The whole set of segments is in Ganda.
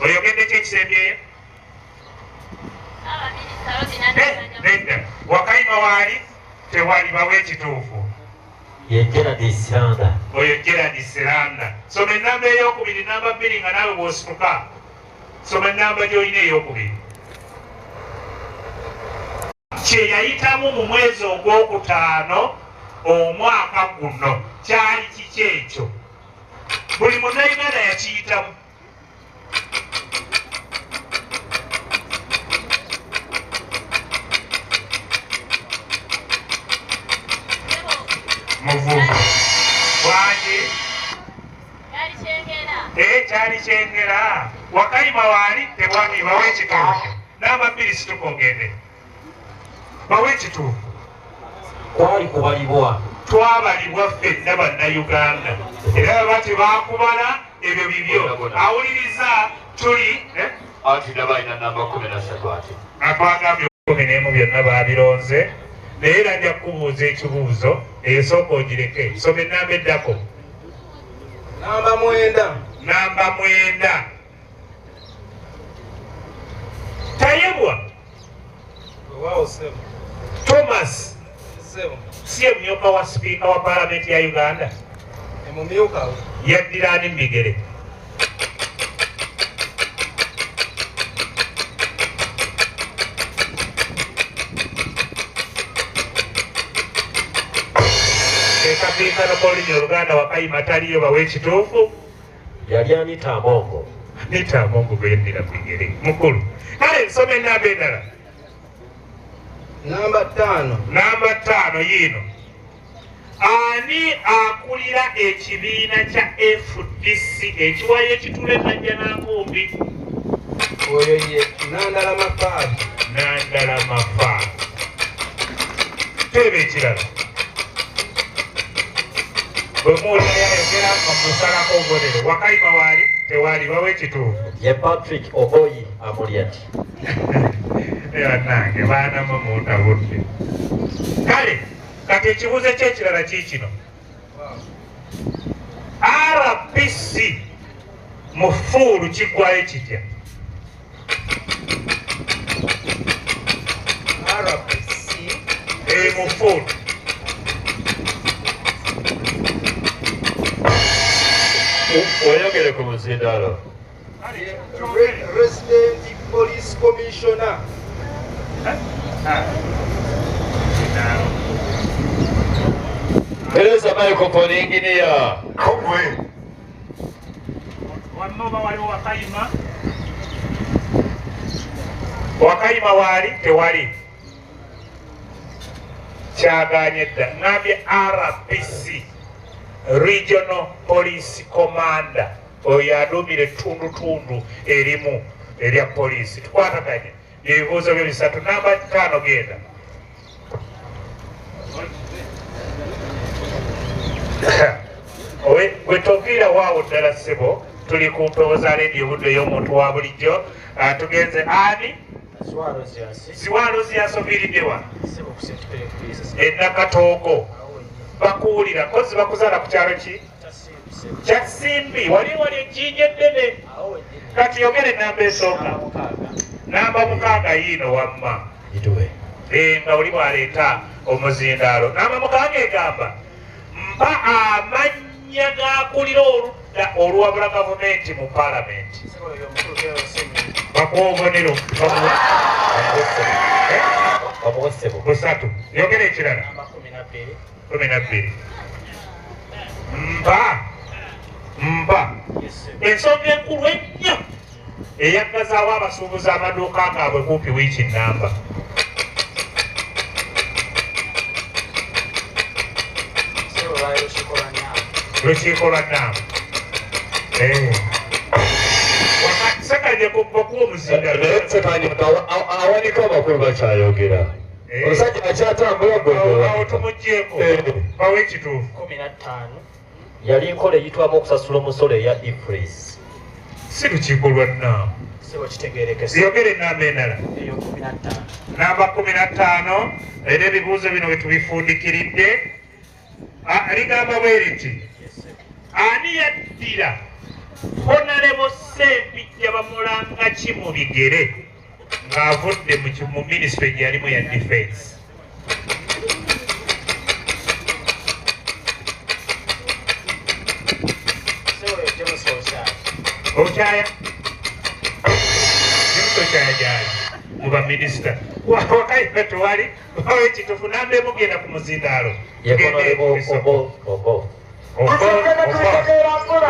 oyogedde kyekisembyeyo nedda wakayima waali tewali bawe ekituufu ye Gerard Siranda. oyo Gerard Siranda. Soma ennamba eyokubiri namba 2 nga naawe bw'osituka soma ennamba gy'olina eyokubiri. Kye yayitamu mu mwezi ogwokutaano omwaka guno kyali kiki ekyo? Buli munnayuganda yakiyitamu. Muvuvu wange kyali kyengera. Wakayima waali tewali bawe ekituufu. Namba 2 situka ogende bawe ekituufu. Kwali kubalibwa. Twabalibwa ffenna bannayuganda era baba tebakubala ebyo bibyo. Awuliriza tuli Ati ndaba ina namba 13 ati. Atwagambye 11 byonna babironze. Naye era nja kubuuza ekibuuzo esooka ogireke. Soma ennamba eddako. Namba 9. Namba 9. Tayebwa Thomas si emyuka wa sipiika wa paalamenti ya Uganda. Yaddira ani mu bigere? Ekabiikano k'olulimi Oluganda Wakayima taliyo bawe ekituufu. Yali Anita Amongo. Anita Amongo gwe yaddira mu bigere mukulu. Kale nsoma ennamba endala. Namba 5. Namba 5 yiino. Ani akulira ekibiina kya FDC ekiwayo ekitula Najja Nankumbi? Oyo ye Nandala Mafaabi. Nandala Mafaabi. Tebe ekirala. Bwe muwulira yayogera musalako obubonero. Wakayima waali tewali bawe ekituufu. Ye Patrick Oboyi Amulyati. Bannange baanamu mutabudde. Kale kati ekibuuzo ekyekirala kiikino. RPC mu Fuulu kiggwayo kitya? RPC mu Fuulu. Oyogere ku muzindaalo. Resident Police Commissioner. Teresa microphone engineer. Kogwe. Wanoba waliwo Wakayima. Wakayima waali tewali. Kyaganye dda. Ngambye RPC. Regional Police Commander. Oyo aduumira ettundutundu erimu erya poliisi. Tukwataganye ebibuuzo byo bisatu. Namba 5 genda. Gwe toviira waawo ddala ssebo tuli ku mpewo za leediyo budde ey'omuntu wa bulijjo. Tugenze ani Siwalozi yasoviiriddewa Nakatoogo bakuwulira kozi bakuzaala ku kyalo ki Kyasimbi. Wali ejjinja eddene. Kati yogere ennamba esooka. Namba 6 yiino wamma nga oli bw'aleeta omuzindaalo. Namba 6 egamba mpa amannya g'akulira oludda oluwabula gavumenti mu paalamenti. Bakuwa obubonero busatu. Yogera ekirala. 12. Mpa ensonga enkulu ennyo eyaggazaawo abasuubuzi amaduuka gaabwe kumpi wiiki nnamba. Lukiiko lwa nnamba. Sekanye kukuwa omuzindaalo. Awanika amakulu bakyayogera. Omusajja akyatambula awo tumugyeko. Bawe ekituufu. 15. Yali nkola eyitwamu okusasula omusolo eya Ifris. Si lukiiko lwa nnamba. Yogera ennamba endala. Namba 15 era ebibuuzo bino bwe tubifundikiridde. Ligamba bwe liti ani yaddira Honorable Ssempijja Bamulanga ki mu bigere ng'avudde mu minisitule gye yalimu ya defense? Okyaya? Okyaya gyali mu baminisita Wakayima tewali Owekituufu Nambe mugenda ku muzindaalo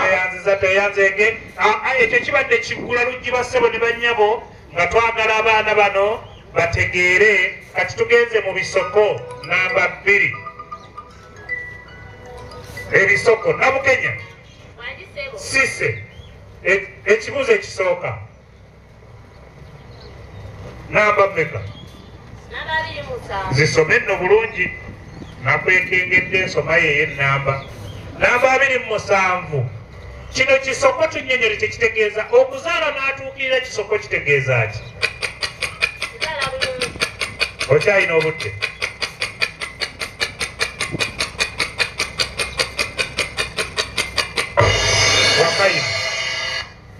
oyanziza toyanzege ekyo kibadde kiggula luggiba ssebo ne bannyabo nga twagala abaana bano bategeere. Kati tugenze mu bisoko namba 2 ebisoko Nabukenya Sise ekibuuzo ekisooka namba mmeka zisome nno bulungi nakwekengedde ensomayo ey'ennamba namba 27. Kino kisoko tunnyonnyole tekitegeeza okuzaala n'atuukirira kisoko kitegeeza ki? Okyalina obudde? Wakayima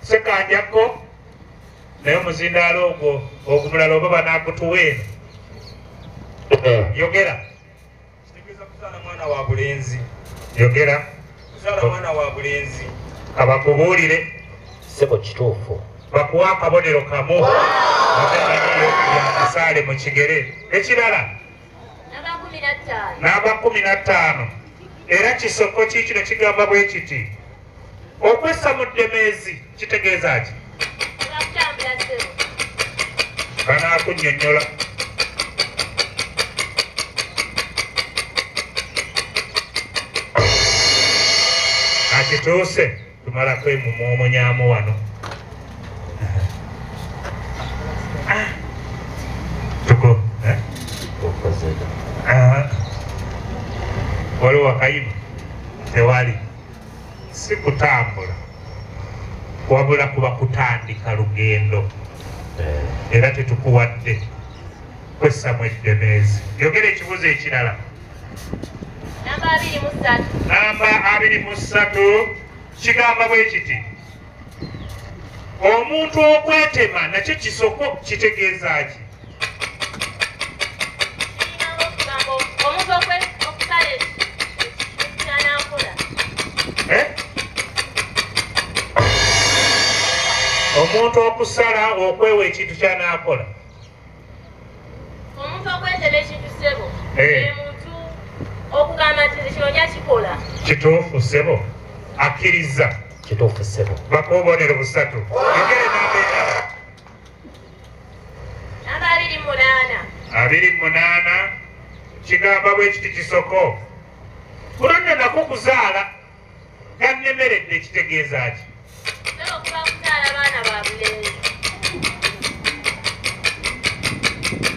Sekanjako naye omuzindaalo ogwo ogumulala oba banaagutuwa eno yogera. Kitegeeza kuzaala mwana wa bulenzi. Yogera. Kuzaala mwana wa bulenzi. Kabakubuulire. Sebo kituufu. Bakuwa akabonero kamu atemanyiyo yakasaale mu kigere. Ekirala namba 15. Era kisoko kiikino kigamba bwe kiti okwessa mu ddemeezi kitegeeza ki? Banaakunnyonnyola. Akituuse tumala kwemumuomunyamu wano. Tuko waliwo Wakayima tewali si kutambula wabula kuba kutandika lugendo era tetukuwadde kwessamu eddemeezi. Yogera ekibuuzo ekirala. Namba 23 kigamba bwe kiti omuntu okwetema nakyo kisoko kitegeeza ki? Omuntu okusala okwewa ekintu kyanaakola. Omuntu okwetema ekintu ssebo muntu okugamba nti kino nja kikola. Kituufu ssebo akkiriza. Kituufu ssebo. Bakuwa obubonero busatu. Yogere namba 28 kigamba bwe kiti kisoko kulonda nako kuzaala gannemeredde kitegeeza ki? Okuba kuzaala baana ba bulenzi.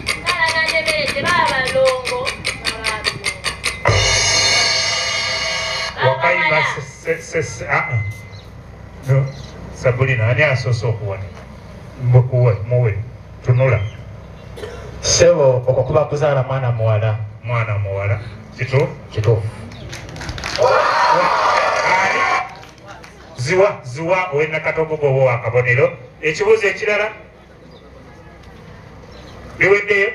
Kuzaala gannemeredde baba balongo Wakayima Sabulina ani asoose okuwona? Muwe tunula. Sebo okuba kuzaala mwana muwala. Mwana muwala kituufu? Kituufu. Ziwa ow'Nakatogogo oba wakabonero. Ekibuuzo ekirala biweddeyo.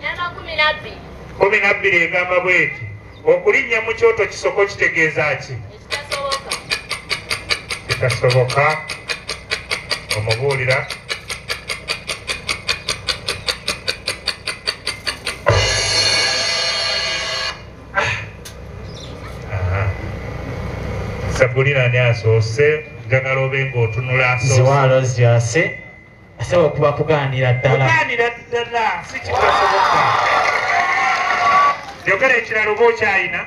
Namba 12. 12 egamba bweti okulinnya mu kyoto kisoko kitegeeza ki? Kitasoboka. Omubuulira. Sabulina ani asoose njagala obe ng'otunula asoose. Ziwalo zyase asaba okuba kugaanira ddala. Kugaanira ddala si kitasoboka. Yogera ekirala oba okyayina.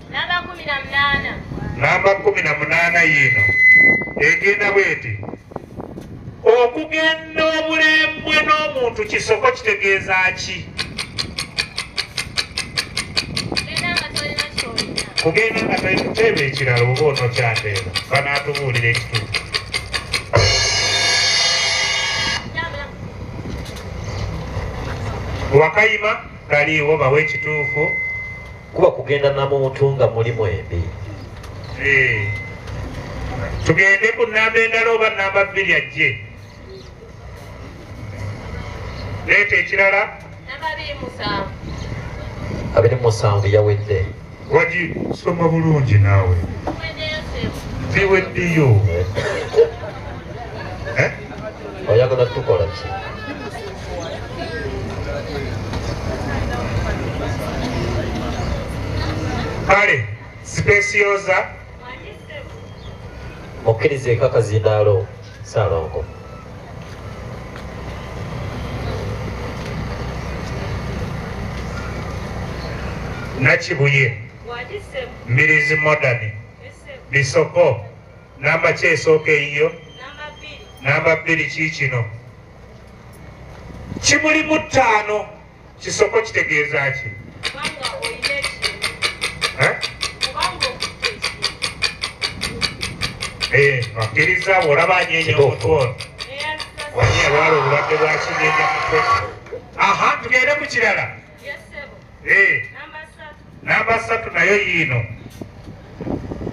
Namba 18. Namba 18 yiino egenda bweti okugenda obulembwe n'omuntu kisoko kitegeeza ki? Kugenda nga teeba ekirala oba onokyateeba banaatubuulira ekituufu. Wakayima taliiwo bawe ekituufu. Kuba kugenda na muntu nga mulimu embi. tugende ku nnamba endala oba nnamba 2 ajje leeta ekirala abiri musanvu yawedde wagi soma bulungi naawe ziweddeyo oyagala tukola ki kale sipesiyooza mukkiriza ekakazindaalo Saalongo Nakibuye Mbirizi Modern Bisoko namba ki esooka eyiyo namba 2 kiikino kimulimu 5 kisoko kitegeeza ki akkiriza olaba anyeenya omutwe ono wanyeewala obulwadde bwa kinyeenya mutwe aha tugende ku kirala namba 3 nayo yiino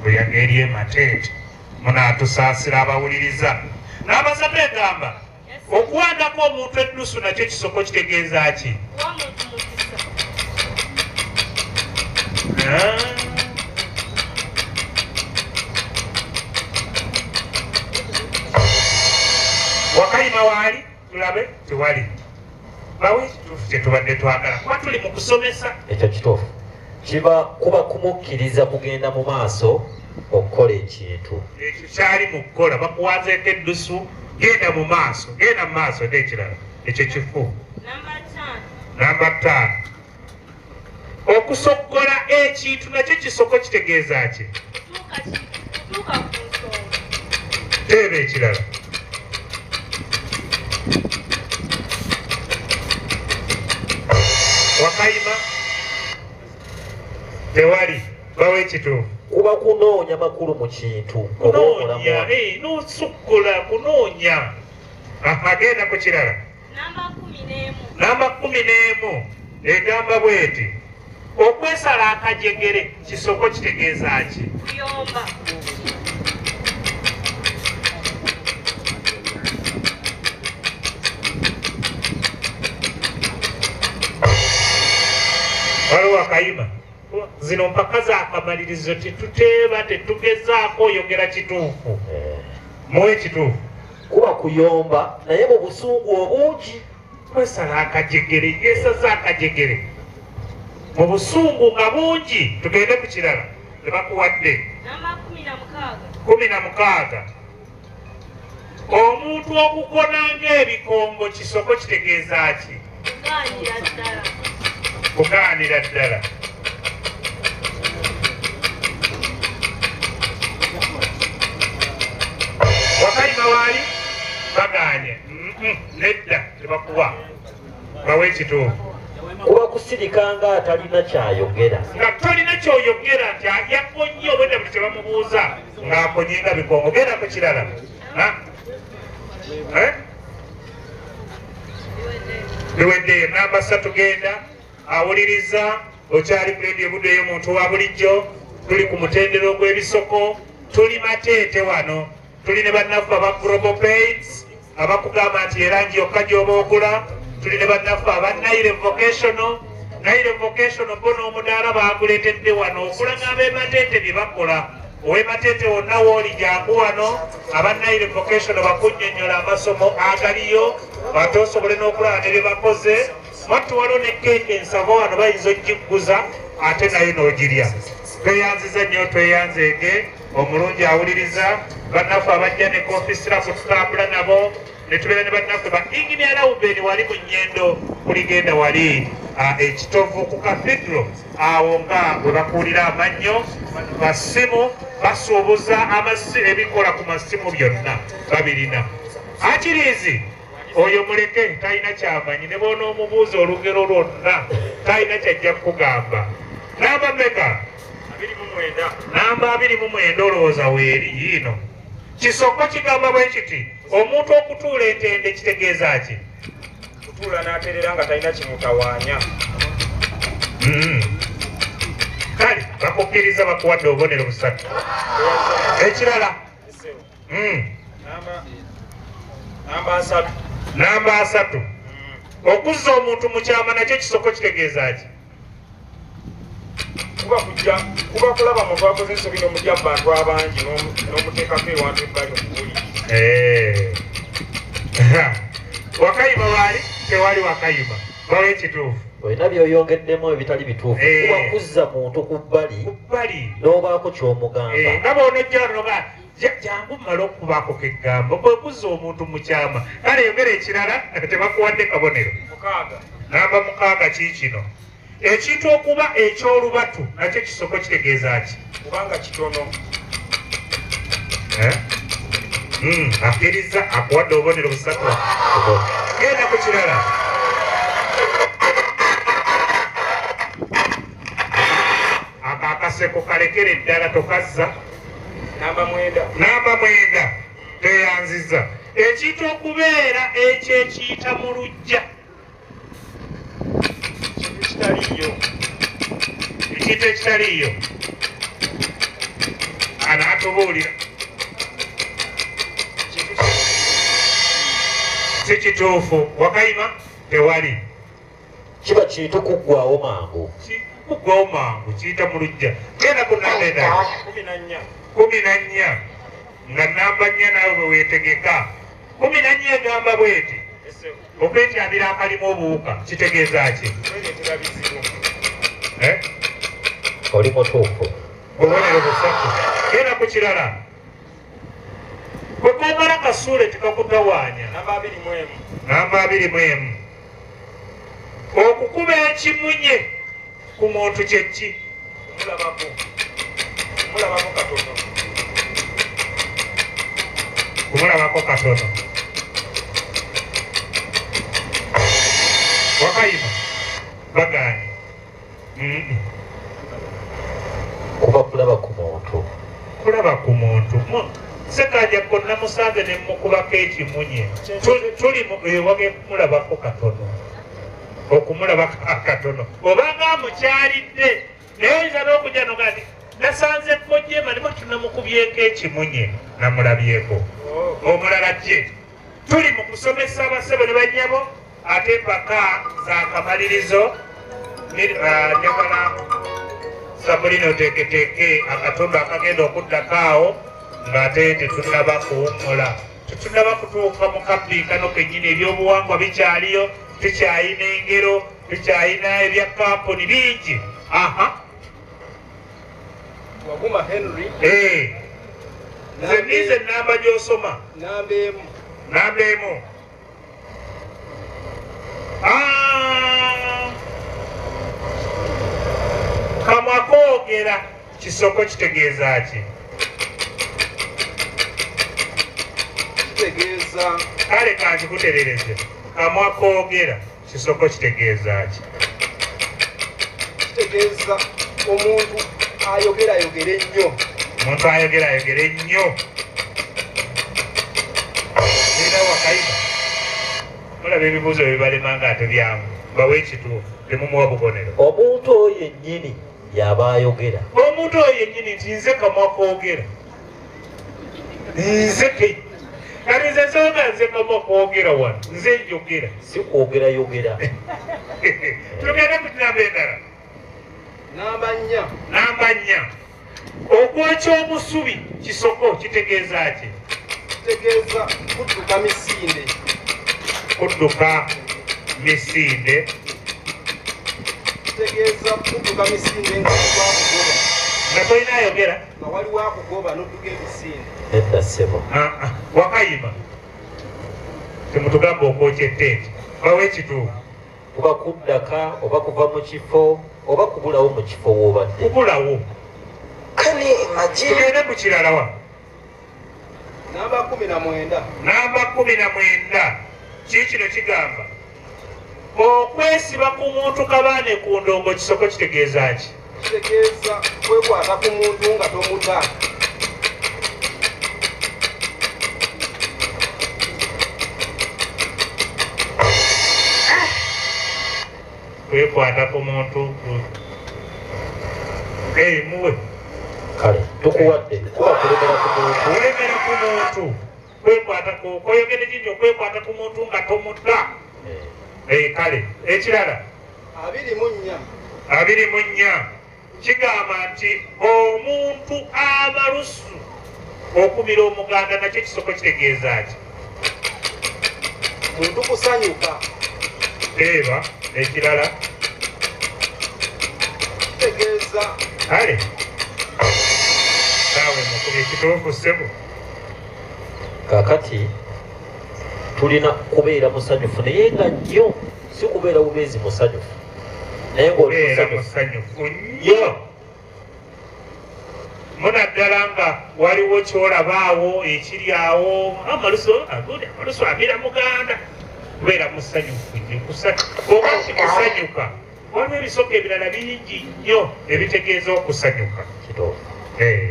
oyaga eri emateete munaatusaasira abawuliriza namba 3 egamba okuwandako omuntu ennusu nakyo kisoko kitegeeza ki wakayima waali tulabe tewali bawe ekituufu kyetubadde twagala kuba tuli mu kusomesa ekyo kituufu kuba kumukkiriza kugenda mu maaso okukola ekintu ekyo kyali mu kukola bakuwanzeeko eddusu genda mu maaso nekirala ekyo kifu namba 5 okusoggola ekintu nakyo kisoko kitegeeza ki teeba ekirala wakayima tewali bawe ekituufu kuba kunoonya makulu mu kintu kunoonya nosukkola kunoonya agenda ku kirala namba 11 egamba bweti okwesala akajegere kisoko kitegeeza ki waliwo akayima zino mpaka zakamalirizo tetuteeba tetugezaako oyogera kituufu muwe ekituufu kuba kuyomba naye mu busungu obungi kwesala akajegere yesaza akajegere mu busungu nga bungi tugende ku kirala tebakuwadde 16 omuntu okukona ng'ebikongo kisoko kitegeeza ki kugaanira ddala wakayima waali bagaanye nedda tebakuwa bawe ekituufu kuba kusirika nga atalina kyayogera nga tolina kyoyogera nti yakonye obwedda buli kyebamubuuza ng'akonye nga bikongo genda ku kirala biweddeyo namba 3 genda awuliriza okyali ku leediyo buddeyo omuntu wa bulijjo tuli ku mutendero gw'ebisoko tuli mateete wano tuli ne bannaffe aba Global Paints abakugamba nti erangi yokka gy'oba ogula tuli ne bannaffe aba Naire Vocational bo n'omudaala baguleetedde wano okulaga ab'emateete bye bakola ow'emateete wonna wooli jangu wano aba Naire Vocational bakunnyonnyola amasomo agaliyo ate osobole n'okulaba ne bye bakoze mwattu waliwo ne keeke ensava wano bayinza ogigguza ate nayo n'ogirya tweyanziza nnyo tweyanzeege omulungi awuliriza bannaffe abajja ne koofisira kututambula nabo ne tubeera ne bannaffe ba Engineer Lawubeni wali mu nnyendo kuligenda wali ekitovu ku Cathedral awo nga bwe bakuulira amannyo basimu basuubuza ebikola ku masimu byonna babirina akiriizi oyo muleke talina kyamanyi ne boona omubuuza olugero lwonna talina kyajja kukugamba namba meka namba 29 olowooza weeri yiino kisoko kigamba bwe kiti omuntu okutuula entende kitegeeza ki kutuula n'aterera nga talina kimutawaanya kale bakukkiriza bakuwadde obubonero 3 ekirala namba 3 okuzza omuntu mu kyama nakyo kisoko kitegeeza ki? kuba kulaba muntu akoze ensobi n'omujja mu bantu abangi n'omuteekako ewantu ebbali okuwulira. Wakayima waali tewali wakayima bawe ekituufu olina byoyongeddemu ebitali bituufu kuba kuzza muntu ku bbali n'obaako ky'omugamba nga boonojjanoga jangu mmala okubaako kegambo bwe kuzza omuntu mu kyama kale yogera ekirala tebakuwadde kabonero. Namba 6 kiikino ekintu okuba ekyolubatu nakyo kisoko kitegeeza ki? Kubanga kitono. Akkiriza akuwadde obubonero 3. Genda ku kirala. Akakaseko kalekere eddala tokazza. Namba 9 teyanziza ekintu okubeera ekyo ekiyita mu lujja ekintu ekitaliiyo anaatubuulira si kituufu. Wakayima tewali kiba kintu kuggwawo mangu kuggwawo mangu kiyita mu lujja. Genda ku namba endala 14 nga namba 4 naawe bwe weetegeka 14 egamba bweti okwetyabira akalimu obuwuka kitegeeza ki? oli mutuufu. Bubonero 3. Genda ku kirala bwe komala kasuule tekakutawaanya. Namba 21 okukuba ekimunye ku muntu kyeki? Kumulabako katono. Wakayima bagaanye kuba kulaba ku muntu. Kulaba ku muntu sekajja konna musanze ne mukubako ekimunye tuli wage kumulabako katono okumulabako akatono obanga mukyalidde naye oyinza n'okujja nogati nasanze kojjema ne tunamukubyeko ekimunye namulabyeko omulala gye tuli mu kusomesa abasebo ne bannyabo ate empaka za kamalirizo njagala sabulina oteeketeeke akatundu akagenda okuddako awo ng'ate tetunaba kuwummula tetunaba kutuuka mu kabiikano kennyini ebyobuwangwa bikyaliyo tukyayina engero tukyayina ebya kampuni bingi. Waguma Henry. Nze nize namba gy'osoma. Namba emu. Kamwa koogera kisoko kitegeeza ki? Kitegeeza. Kale kankikuterereze. Kamwa koogera kisoko kitegeeza ki? Kitegeeza omuntu ayogera ennyo. Omuntu ayogera ennyo. Nina Wakayima mulaba ebibuuzo bibalema nga ate byamu bawe ekituufu temumuwa bubonero. Omuntu oyo yennyini yaba ayogera. Omuntu oyo yennyini nti nze kamwa koogera nze kati nze nsonga nze kamwa koogera wano nze njogera si kwogera yogera. Tugenda ku namba endala. Namba 4 okwokya omusubi kisoko kitegeeza ki? Kitegeeza kudduka misinde. Kudduka misinde. Kitegeeza kudduka misinde nga twakugoba. Nga tolina ayogera? Nga waliwo akugoba n'odduka emisinde. Edda ssebo. Wakayima temutugamba okwokya etteete bawe ekituufu. Kuba kuddaka oba kuva mu kifo oba kubulawo mu kifo w'obadde. Kubulawo. Tugende ku kirala wa. Namba 19. Namba 19 kiikino kigamba okwesiba ku muntu kabaane ku ndongo kisoko kitegeeza ki? Kitegeeza kwekwata ku muntu nga tomuta. Kwekwata ku muntu muwe kale tukuwadde kuba kulemera ku muntu olemera ku muntu kwekwatako koyogere kinti okwekwata ku muntu nga tomutta kale ekirala 24 kigamba nti omuntu amalusu okumira omuganda nakyo kisoko kitegeeza ki muntu kusanyuka eba ekirala kitegeeza kale saawe mukubi ekituufu ssebo kakati tulina kubeera musanyufu naye nga nnyo si kubeera bubeezi musanyufu naye kubeera musanyufu nnyo munaddala nga waliwo kyolabaawo ekiri awo amaluso amira muganda kubeera musanyufu nnyo oba kikusanyuka waliwo ebisoko ebirala bingi nnyo ebitegeeza okusanyuka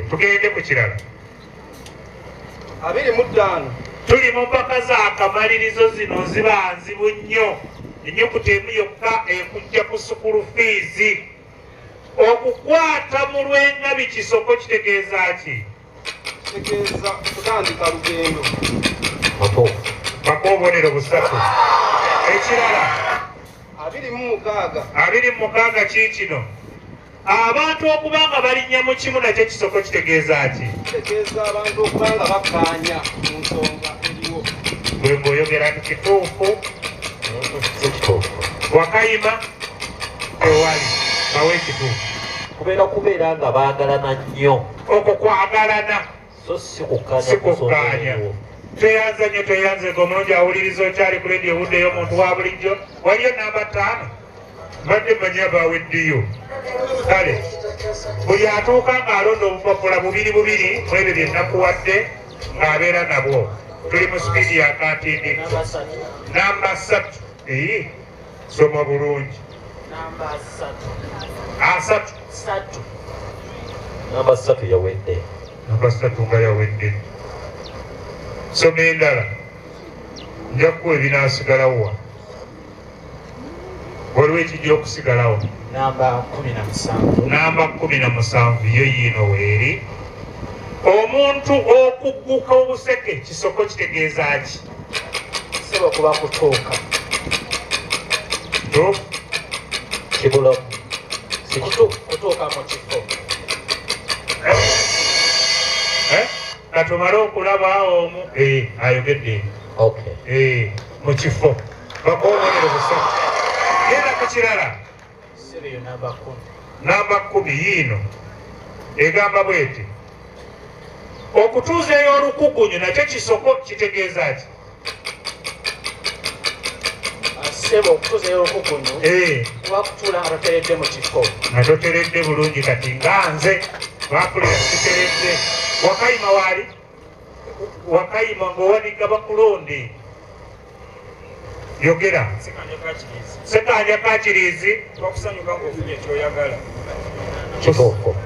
tugende ku kirala 25 tuli mu mpaka z'akamalirizo zino ziba nzibu nnyo ennyukuta emu yokka ekujja ku sukulu fiizi okukwata mu lw'engabi kisoko kitegeeza ki kitegeeza kutandika lugendo bako obubonero busatu ekirala 26 kiikino abantu okuba nga balinnya mu kimu nakyo kisoko kitegeeza ki kitegeeza abantu okuba nga bakkaanya mu nsonga eriwo bwe ng'oyogera nti kituufu wakayima ewali bawe ekituufu kubeera nga baagalana nnyo okwo kwagalana so si kukaanya tweyanza nnyo tweyanze ng'omulungi awuliriza okyali ku leediyo obuddeyo omuntu wa bulijjo waliyo namba 5 mbadde manya baweddiyo kale buli atuuka ng'alonda obupapula bubiri mu ebyo bye nnakuwadde ng'abeera nabwo tuli mu sipiidi ya kantindiku namba 3 soma bulungi namba 3 yawedde namba 3 nga yawedde soma endala nja kuwa ebinaasigalawo waliwo ekijja okusigalawo namba 17 yo yiino weeri omuntu okugguka obuseke kisoko kitegeeza ki sebo kuba kutuuka kibulamu kutuuka mu kifo katumale okulaba omu ayogedde mu kifo bakoobonero busatu genda ku kirala sebeyo namba 10 yiino egamba bweti okutuuza ey'olukugunyu nakyo kisoko kitegeeza ki sebo okutuuza ey'olukugunyu kuba kutuula nga toteredde mu kifo nga toteredde bulungi kati nga nze bakulira siteredde wakayima waali wakayima ng'owanika bakulonde yogera sekanja kakirizi bakusanyuka ng'ofunye kyoyagala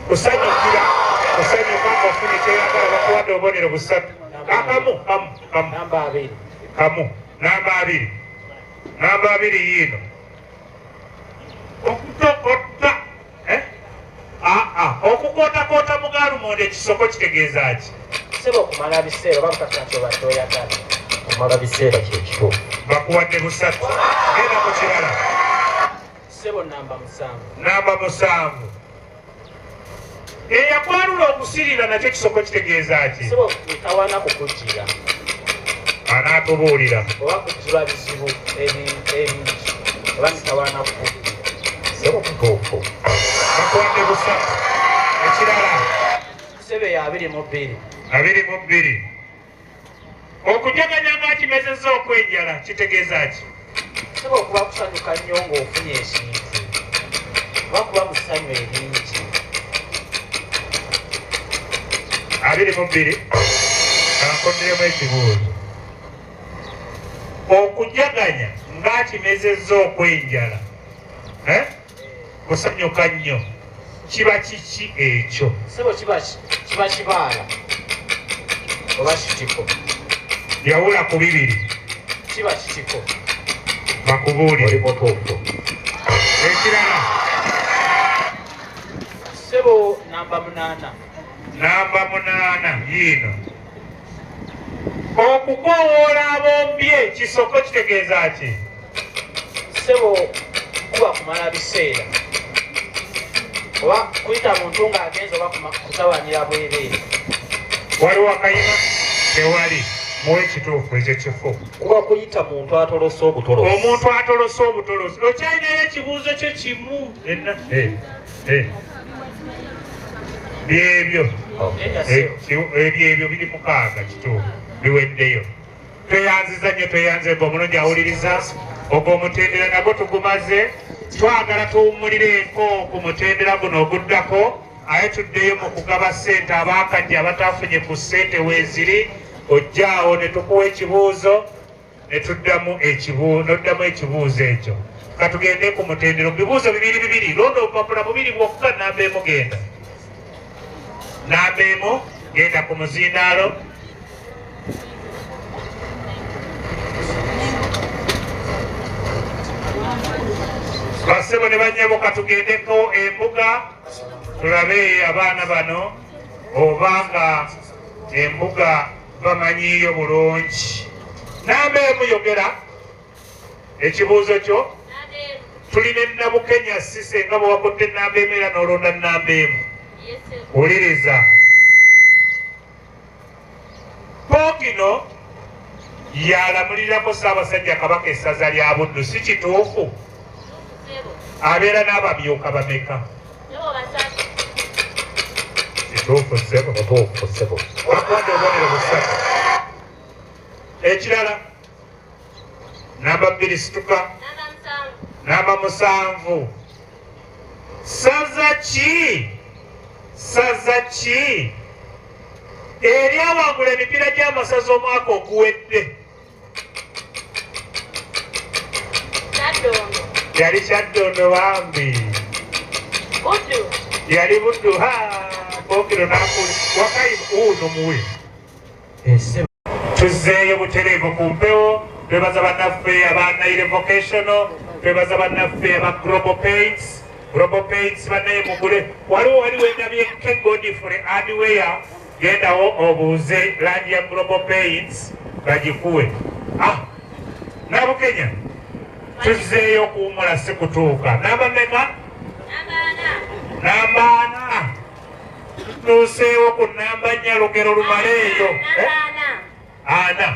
kusanyukira kusanyuka ng'ofunye kyoyagala bakuwadde obubonero busatu kamu namba 2 yiino okutokota okukootakoota mugalumonde ekisoko kitegeeza ki sebo okumala biseera oba bukakati obadde oyagala okumala biseera kyekituufu bakuwadde busatu genda ku kirala sebo namba 7 eyakwalula okusirira nakyo kisoko kitegeeza ki sebo tawaana kukujjira anaatubuulira oba kujjirwa bizibu ebingi oba nitawaana kukujjira sebo kutuufu bakuwadde busatu ekirala sebo ya 22 okujaganya ng'akimezezza okwenjala kitegeeza ki sebo okuba kusanyuka nnyo ng'ofunye ekintu oba kuba musanyu ebingi 22 kankoddiremu ekibuuzo okujaganya ng'akimezezza okwenjala kusanyuka nnyo kiba kiki ekyo sebo kiba kibaala oba kitiko yawula ku 2 kiba kitiko bakubuulire mutuufu ekirala sebo namba 8 namba 8 yiino okukowoola abombye kisoko kitegeeza ki sebo kuba kumala biseera oba kuyita muntu ng'agenza oba kutawanira bwereere waliwo akayima tewali muwe ekituufu ekyekifo kuba kuyita muntu atolosa obutolosi omuntu atolosa obutolosi okyalinayo ekibuuzo kyo kimu byebyo ebyo biri 6 kituufu biweddeyo tweyanziza nnyo tweyanze omulungi awuliriza ogwo omutendera nagwo tugumaze twagala tuwummulireko ku mutendera guno oguddako aye tuddeyo mu kugaba ssente abaakajja abatafunye ku ssente weeziri ojjaawo ne tukuwa ekibuuzo ne tuddamu ekibuuzo ekyo katugende ku mutendero bibuuzo 2 londa obupapula 2 bwokka namba emu genda namba emu genda ku muzindaalo basebo ne banyebuka tugendeko embuga tulabe abaana bano obanga embuga bamanyiyo bulungi namba emu yogera ekibuuzo kyo tulina Nabukenya Sise nga bwewakodde namba emu era n'olonda namba emu wuliriza Ppookino yalamulirako Ssaabasajja Kabaka essaza lya Buddu si kituufu abeera n'abamyuka bameka kituufu ssebo akwata obubonero 3 ekirala namba 2 situka namba 7 saza ki eryawangula emipiira gy'amasaza omwaka oguwedde yali Kyaddondo bambi yali Buddu Ppookino nakuli Wakayima uno muwe tuzzeeyo butereevu ku mpewo twebaza bannaffe aba Naire Vocational twebaza bannaffe aba Global Paints bannaye mugule waliwo endabyeke Godfrey Hardware gendawo obuuze langi ya Global Paints bagikuwe Nabukenya tuzzeeyo okuwummula si kutuuka namba meka namba 4 tutuuseewo ku namba 4 lugero lumaleeyo ana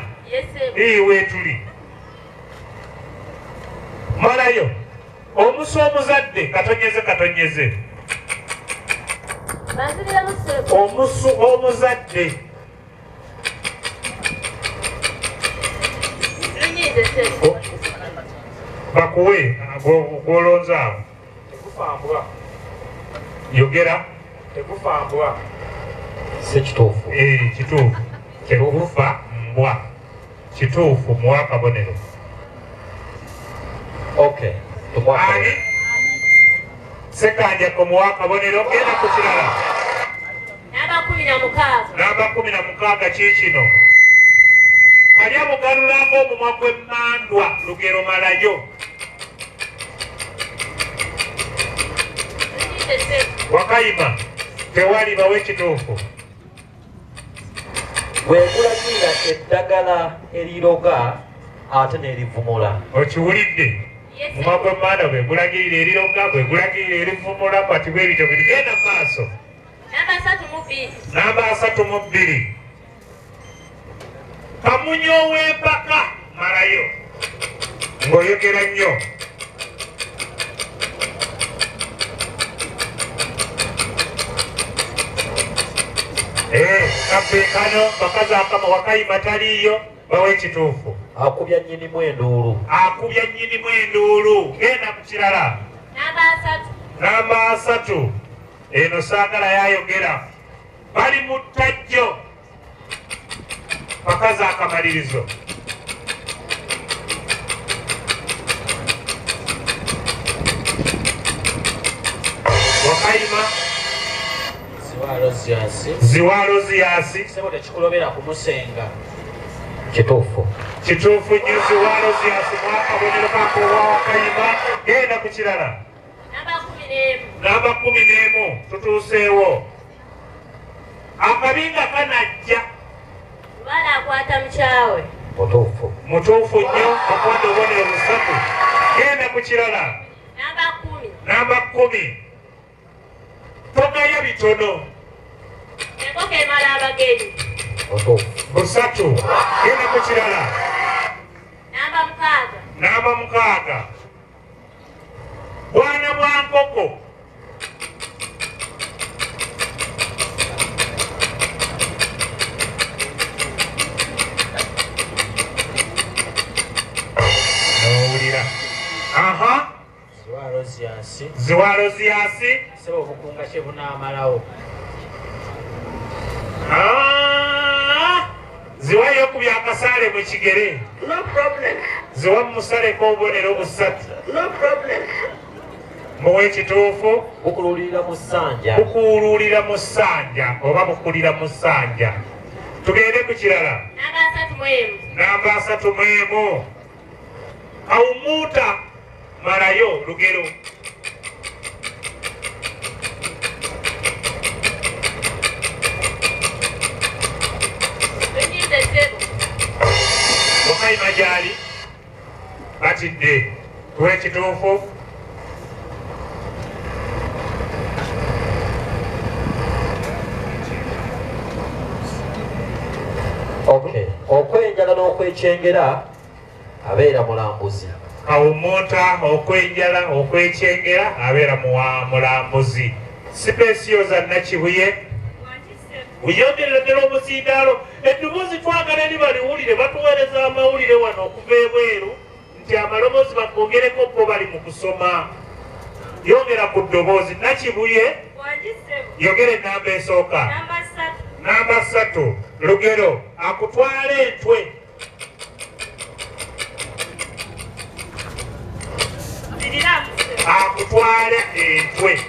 weetuli malayo omusu omuzadde katonyeze omusu omuzadde bakuwe gwolonza awo tegufambwa yogera tegufambwa si kituufu kituufu tegufa mbwa kituufu muwa akabonero ani Sekanjako muwa akabonero genda ku kirala namba 16 kiikino kalya mugalulanga omumwa gw'emmandwa lugero malayo Wakayima tewali bawe ekituufu bwegulagira eddagala eriroga ate n'erivumula okiwulidde mumwa gw'emmandwa bwegulagirira eriroga bwegulagirira erivumula kati bwebityo birigenda mu maaso namba 32 kamunyo ow'empaka malayo ng'oyogera nnyo kabeekano bakazi akama Wakayima taliiyo bawe ekituufu akubya nnyinimu enduulu genda mu kirala namba 3 eno saagala yayogera bali mu ttajjo bakazi akamalirizo Wakayima ziwalo ziyasi sebo tekikulobera kumusenga kituufu nnyo ziwalo ziyasi mwakabonero kakowa Wakayima genda ku kirala namba 11 tutuuseewo akabinga kanajja Bala akwata mukyawe. mutuufu nnyo akwata obubonero busatu genda ku kirala Namba 10. namba 10 togaya bitono Enkoko emala abagenyi. busatu genda ku kirala Namba 6. namba 6 bwana bwa nkoko nowulira aha ziwaloziyasi sebo obukunga kye bunaamalawo. ziwayo ku byakasaale mu kigere ziwa musaleko obubonero busatu muwe ekituufu bukululira mu ssanja bukuwululira mu ssanja oba bukulira mu ssanja tugende ku kirala namba 3 kawumuuta malayo lugero wakayima gyali batidde tuwe ekituufu okwenjala n'okwekyengera abeera mulambuzi kawumuuta okwenjala okwekyengera abeera mulambuzi sipesiyoza nakibuye uyongerera ddala omuzindaalo eddoboozi twagala ni baliwulire batuweereza amawulire wano okuva ebweru nti amaloboozi bagongereko bo bali mu kusoma yongera ku ddoboozi nakibuye yogera enamba esooka namba 3 lugero akutwala entwe akutwala entwe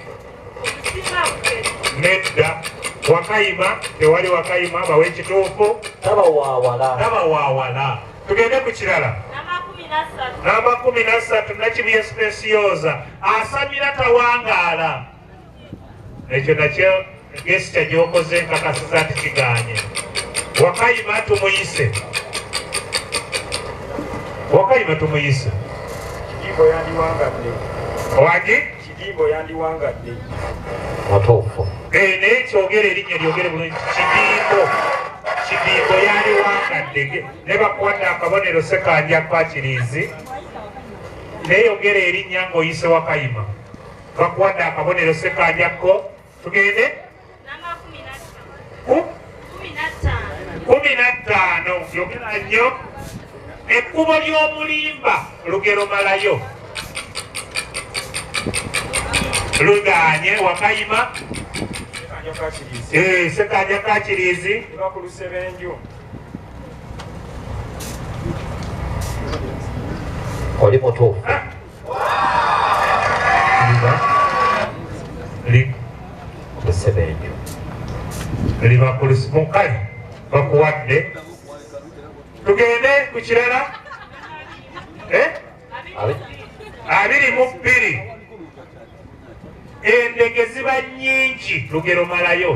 nedda wakayima tewali wakayima bawe ekituufu tabawaawala tugende ku kirala namba 13 nakibuye spesiyoza asamira tawangaala ekyo nakyo gesita gyokoze nkakasiza nti kiganye wakayima tumuyise Kidimbo yandiwangadde. wagi Kidimbo yandiwangadde. mutuufu naye kyogere erinnya lyogere bulungi kidimbo yaliwangadde ne bakwata akabonero sekanja pakirizi naye yogera erinnya ng'oyise wakayima bakwata akabonero sekanjako tugende 15 yogera nnyo ekkubo ly'omulimba lugero malayo luganye wakayima sekanja kakirizi Bakulusebenju. oli mutuufu lusebenju liba mukali bakuwadde tugende ku kirala 22 endege ziba nnyingi lugero malayo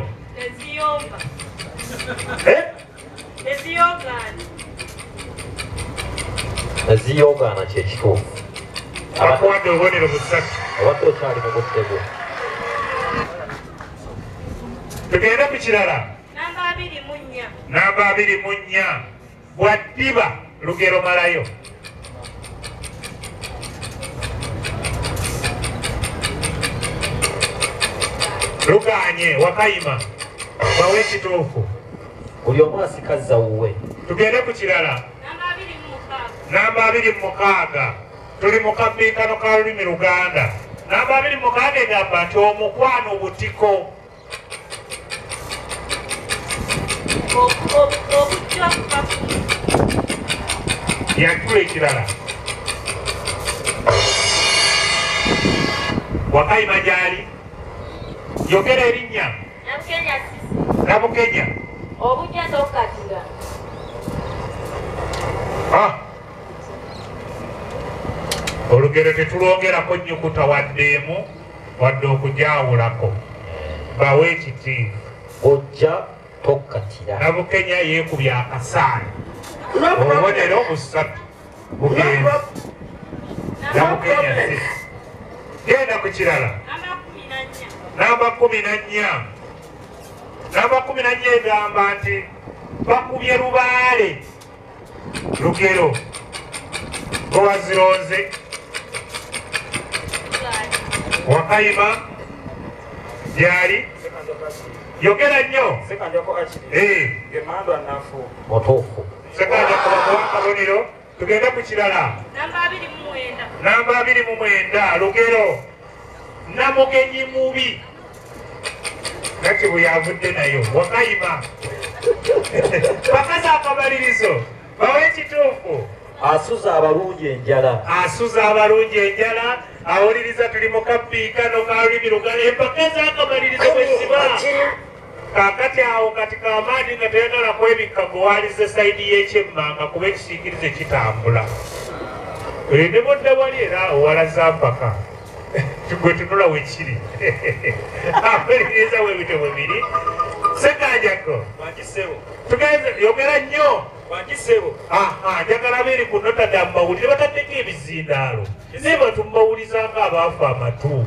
eziyogaana kyekituufu bakuwadde obubonero busatu abadde okyali mu budde bwe tugende ku kirala namba 24 bwaddiba lugero malayo luganye wakayima bawe ekituufu buli omu asikazza wuwe tugende ku kirala namba 26 tuli mu kabiikano ka lulimi luganda namba 26 egamba nti omukwano butiko yatula ekirala wakayima gyali yogera erinnya nabukenya olugero tetulongerako nnyukuta waddeemu wadde okujawulako bawe ekitiivu ojja tokkatira Nabukenya yeekubya akasaani obubonero busatu bugenzi Nabukenya si genda ku kirala namba 14 namba 14 egamba nti bakubye lubaale Lugero Gowazironze Wakayima Jari Yogera nnyo Sekanjako akiri Gemando anafu mutuufu Sekanja kuba kabonero tugenda ku kirala namba 29 Lugero Namugenyi mubi Kati buyavudde nayo Wakayima Bakaza akabalirizo bawe ekituufu asuza abalungi enjala awuliriza tuli mu kapiikano ka lulimi Luganda empaka ez'akabalirizo bwesiba kakati awo kati kamaani nga toyagala kwebikka gwewalize sayidi y'ekyemmanga kuba ekisiikirize kitambula ne bodda wali era owalaza mpaka gwe tunula wekiri awuliriza webito bwe biri Sekanjako tugenze yogera nnyo njagala beeri ku notadde mumawulire bataddeko ebizindaalo naye batumbawulizanga abaafu amatu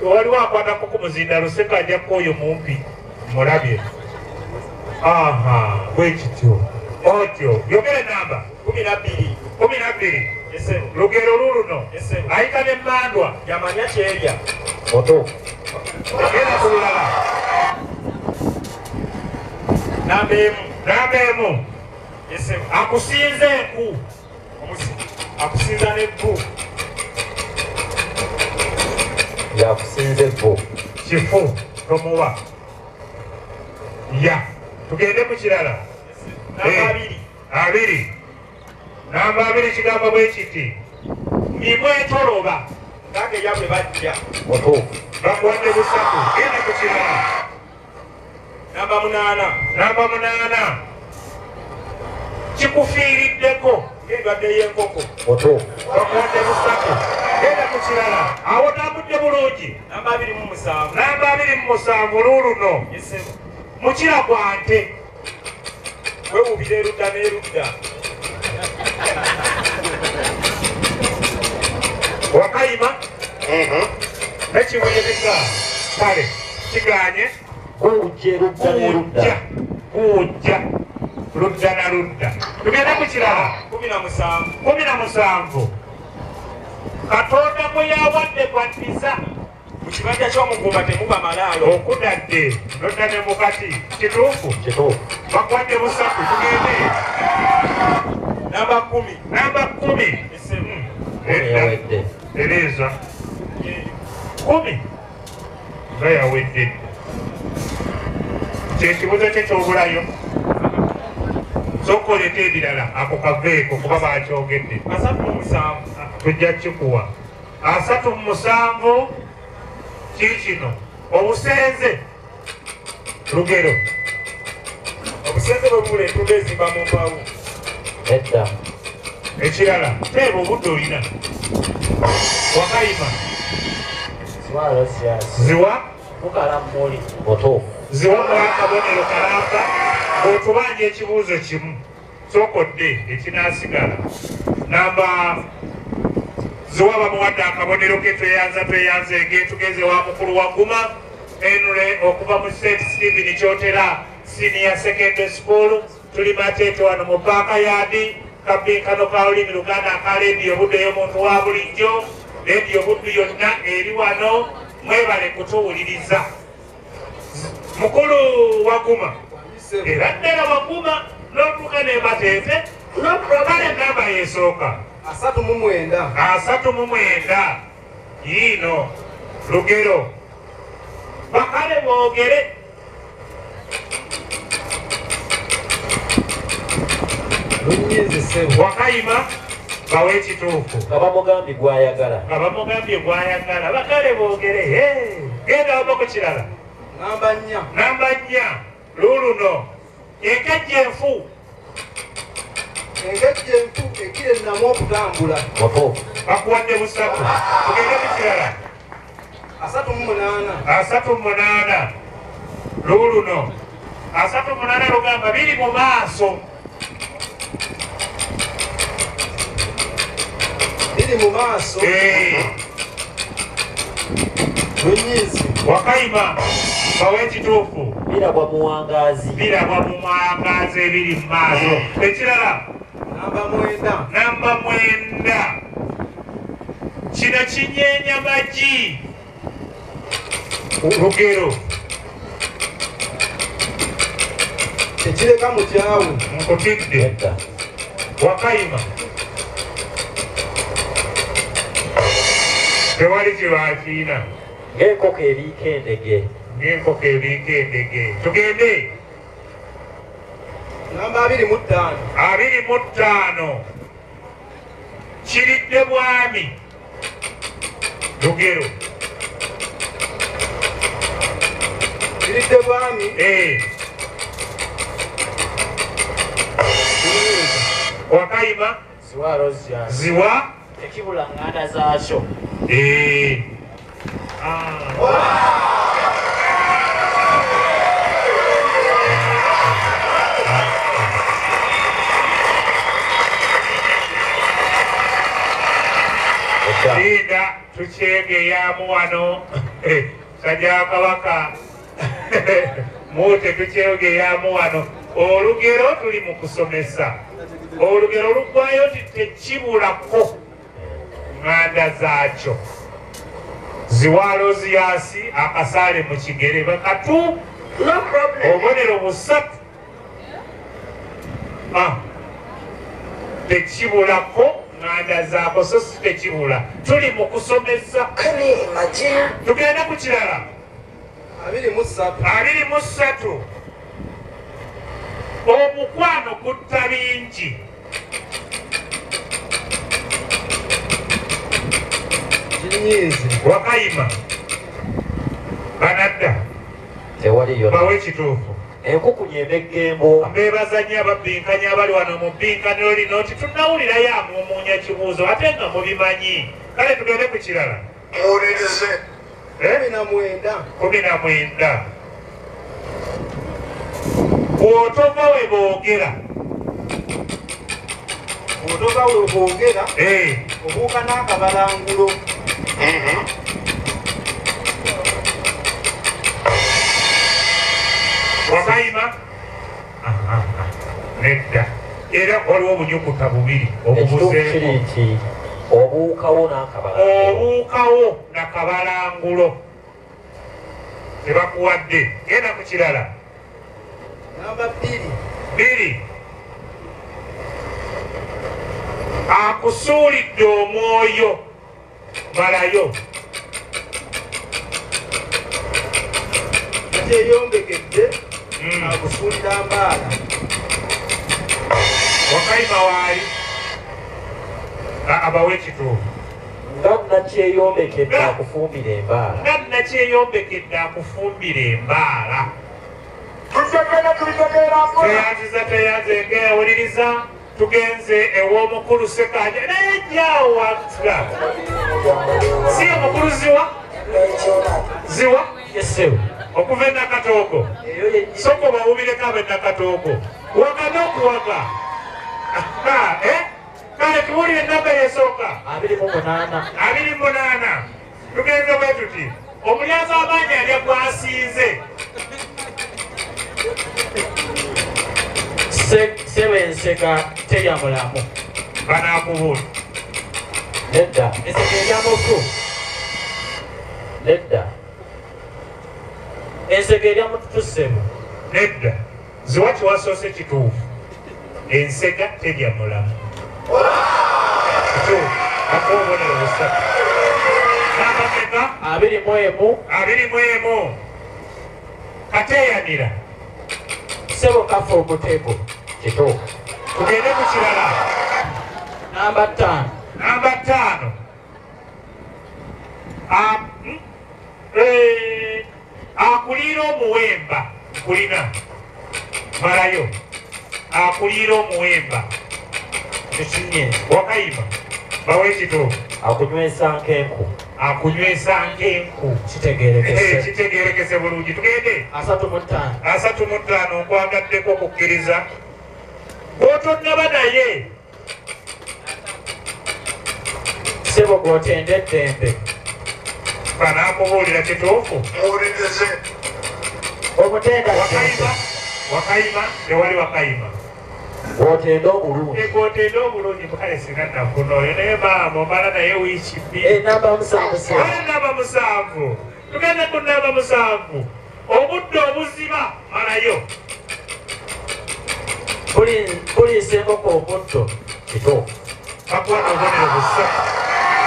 waliwo akwatako ku muzindaalo Sekanjako oyo mumpi mulabye bwekityo otyo yogere namba 12 Lugero luluno ayita n'emmandwa yamanya kyerya mutuufu genda ku lulala namba emu akusinza enku akusinza n'ebbu yakusinza ebbu kifu tomuwa ya tugende ku kirala namba 2 kigamba bwe kiti mimwetoloba ngange yabwe bajja mutuufu bakuwadde busatu genda ku kirala namba 8 kikufiiriddeko ng'endwadde y'enkoko mutuufu bakuwadde busatu genda ku kirala awo tambudde bulungi namba 27 namba 27 luuluno mukira gwa nte wewubira erudda n'erudda Wakayima nekiwuliriza kale kiganye kujja erudda n'erudda kujja ludda na ludda tugende ku kirala 17 Katonda gwe yawadde kwaddiza mu kibanja ky'omugumba temuba malaalo okudadde nodda ne mukati kituufu bakwadde busatu tugende namba 10 yawedde Tereza 10 nga yawedde kyekibuzo kye kyobulayo sokoleta ebirala ako kaveeko kuba bakyogedde 37 tujja kikuwa 37 kikino obusenze Lugero obusenze bwe bule entunda ezimba mu mpawu edda ekirala teeba obudde olina Wakayima ziwa mukalamuli mutuufu ziwa mwakabonero kalamba otubanja ekibuuzo kimu sokodde ekinaasigala namba ziwa bamuwadde akabonero ke tweyanze ng'etugeze wa mukulu wa Guma Henry okuva mu St. Stephen Kyotera Senior Secondary School tuli Mateete wano mu Bakayadi kabinkano ka lulimi Luganda aka leediyo budde y'omuntu wa bulijjo leediyo buddu yonna eri wano mwebale kutuwuliriza mukulu wa Guma era ddala wa Guma n'otuuka ne Mateete kale namba yesooka 39 yiino Lugero bakale boogere Wakayima bawe ekituufu nga bamugambye gwayagala bakale boogere genda waba ku kirala namba 4 luuluno enkejje enfu ekire namu okutambula mutuufu bakuwadde busatu tugende ku kirala 38 38 luuluno 38 Lugamba biri mu maaso. Biri mu maaso. Runyizi. Wakayima bawe ekituufu. Birabwa mu wangaazi. Birabwa mu wangaazi ebiri mu maaso. Ekirala. Namba 9. Kino kinyeenya magi. Lugero. Tekireka mu kyawe. Nkutidde. Wakayima. Tewali kibakiina. Ng'enkoko eriika endege. Ng'enkoko eriika endege. Tugende. Namba 25. 25. Kiridde bwami. Lugero. Kiridde bwami. Wakayima. Ziwa rozya. Ziwa. Tekibula nganda zaakyo. Linda tukyegeyamu wano Sajja Kabaka mute tukyegeyamu wano olugero tuli mu kusomesa olugero lugwayo tekibulako nganda zaakyo ziwalo ziyasi akasaale mu kigere bakatu obubonero busatu tekibulako nganda zaako so si tekibula tuli mu kusomesa tugenda ku kirala 23 omukwano gutta bingi Wakayima banadda tewaliyo bawe ekituufu enkukunyi emeggembo mbebazanya ababbinkanya abali wano mu bbinkaniro lino nti tunnawulirayo amuumuunya kibuuzo ate nga mubimanyi kale tugende ku kirala 19 bw'otova we boogera obuuka n'akabalangulo Wakayima nedda era waliwo obunyukuta bubiri obubuzeeko obuukawo nakabalangulo tebakuwadde genda ku kirala namba 2 akusuulidde omwoyo malayo eyombekedde akusuulira mbaala Wakayima waali abawe ekituufu nga nakyeyombekedde akufumbira embaala nga nakyeyombekedde akufumbira embaala teyanziza ng'ewuliriza tugenze ew'omukulu Ssekanja naye jawaka si omukulu ziwa yesewe okuva e Nakatoogo soko bawubireko ab'e Nakatoogo waga n'okuwaga kale tuwulire enamba esooka 28 tugenze bwe tuti omulyaza amaanyi alya gwasiize Enseka terya mulamu banaakubuula nedda enseka erya mutu nedda enseka erya mututu ssebo nedda ziwa kiwasoose kituufu ensega terya mulamu kituufu akobonero busatu n'amateka 21 kateeyanira ssebo kafa omutego kituufu tugende ku kirala namba 5 akuliira omuwemba kulina malayo akuliira omuwemba ekinye Wakayima bawe ekituufu akunywesa nkenku akunywesa nkenku kitegerekese bulungi tugende 35 nkwagaddeko okukkiriza gwotonnaba naye sebo gw'otendeddembe banaamubuulira kituufu omutenda wakayima tewali wakayima gw'otenda obulungi gw'otenda obulungi kale singa nafunooyo naye maama omala naye wiiki bbiri namba 7 namba 7 tugenda ku namba 7 obudde obuziba malayo puliisa enkoko omuddo kituufu bakwata obubonero busa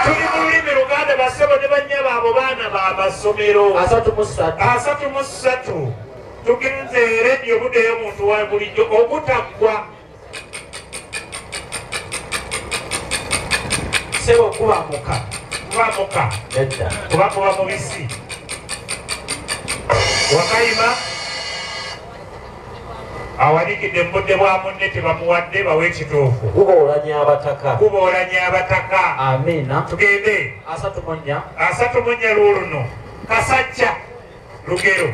tuli mu lulimi luganda basebo ne bannyaba abo baana bamasomero 33 tugenze erediyo buddeyo omuntu wa bulijjo obutaggwa sebo kubamuka nedda kuba mubisi wakayima awalikidde embudde bwa munne tebamuwadde bawe ekituufu kuboolanya abataka amina tugende 34 luuluno kasajja lugero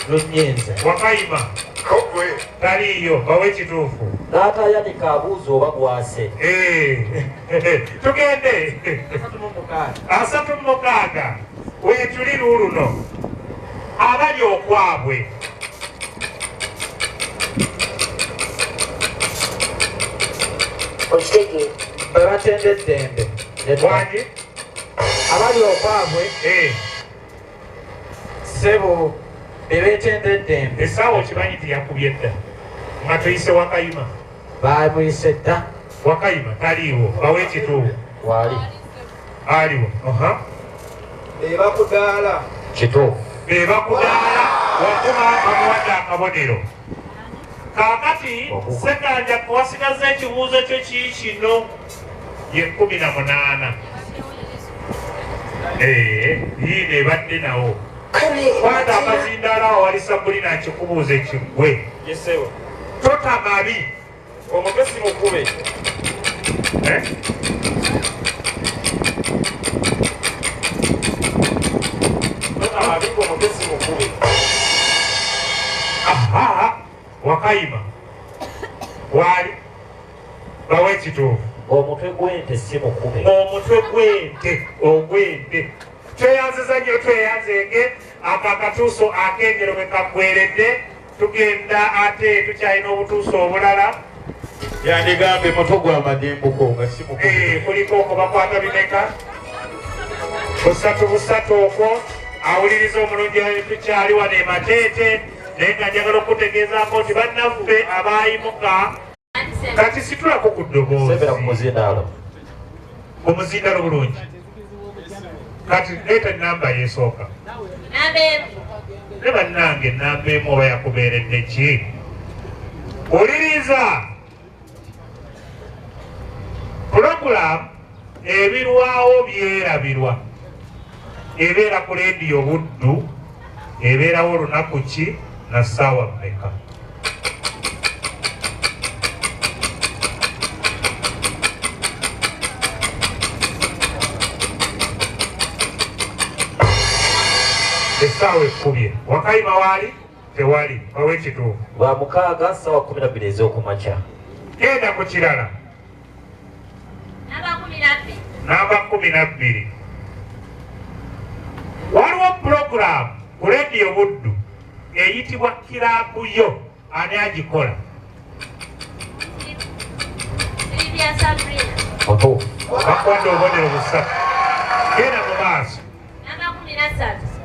lunyinza wakayima taliiyo bawe ekituufu n'atayanika abuuza oba gwase tugende 36 wetuli luuluno abali okwabwe bebatendeddembe wangi abali okwabwe sebo bebetendeddembe essaawa okimanyi tiyakubye dda nga tuyise wakayima bamuyise dda wakayima taliiwo bawe ekituufu wali aliwo bebakudaala kituufu bebakudaala wakuba bamuwadde akabonero kaakati sekanja kuwasigaza ekibuuzo kyo kino ye 18 yiino ebadde nawo kwata amazindaala awo wali sabulina akikubuuza ekiggwe yesewo totamabi omugezi mukube totamabiko omugezi mukube wakayima wali bawe ekituufu omutwe gw'ente si mukube omutwe gw'ente ogw'ente tweyanziza nnyo tweyanzenge ako akatuuso akengero bwe kaggweredde tugenda ate tukyalina obutuuso obulala yandigambe muto gwa madimbuko nga si mukube kuliko okwo bakwata bimeka busatu okwo awuliriza omulungi tukyali wano emateete naye nga njagala okutegeezaako nti bannaffe abaayimuka kati situlako ku ddoboozi omuzindalo bulungi kati leeta namba yesooka ne bannange enamba emu oba yakubeeredde ki oliriza pulogulaamu ebirwawo byerabirwa ebeera ku leediyo buddu ebeerawo olunaku ki na ssaawa mmeka essaawa ekkubye wakayima waali tewali bawe ekituufu lwa mukaaga ssaawa 12 ez'okumakya genda ku kirala namba 12 waliwo pulogulaamu ku leediyo buddu eyitibwa kiraakuyo ani agikola bakwadde obubonero busatu genda mu maaso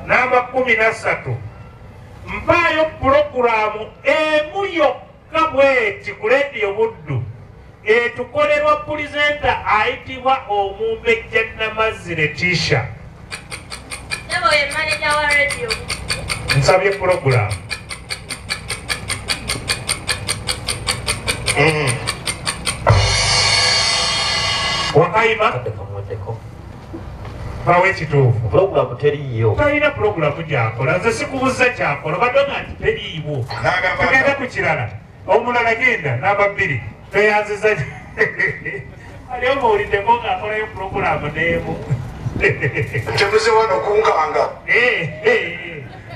namba 13 mpaayo pulogulaamu emu yokka bweti ku leediyo buddu etukolerwa pulizenta ayitibwa omumbejja namazzi ne tisha nsabye pulogulaamu wakayima bawe ekituufu pulogulaamu teriiyo talina pulogulaamu gyakola nze sikubuza kyakola badonga nti teriiwo tugenda ku kirala omulala genda namba 2 tweyanziza aliyo mawuliddeko ng'akolayo pulogulaamu n'emu Temuze wano kunkanga.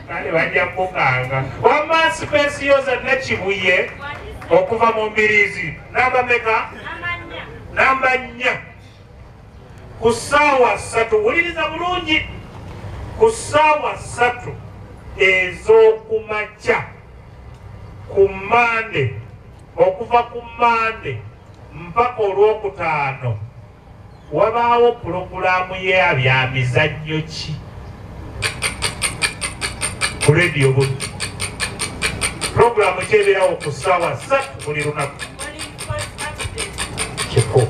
Kale bajja kukanga. Wamma Specioza Nakibuye okuva mu Mbirizi. Namba meka? Namba 4. Ku ssaawa 3 wuliriza bulungi. Ku ssaawa 3 ez'okumakya ku Mande, okuva ku Mande mpaka Olwokutaano wabaawo pulogulaamu ya mizannyo ki ku Radio Buddu. Pulogulaamu kyebeerawo ku ssaawa 3 buli lunaku. Kiko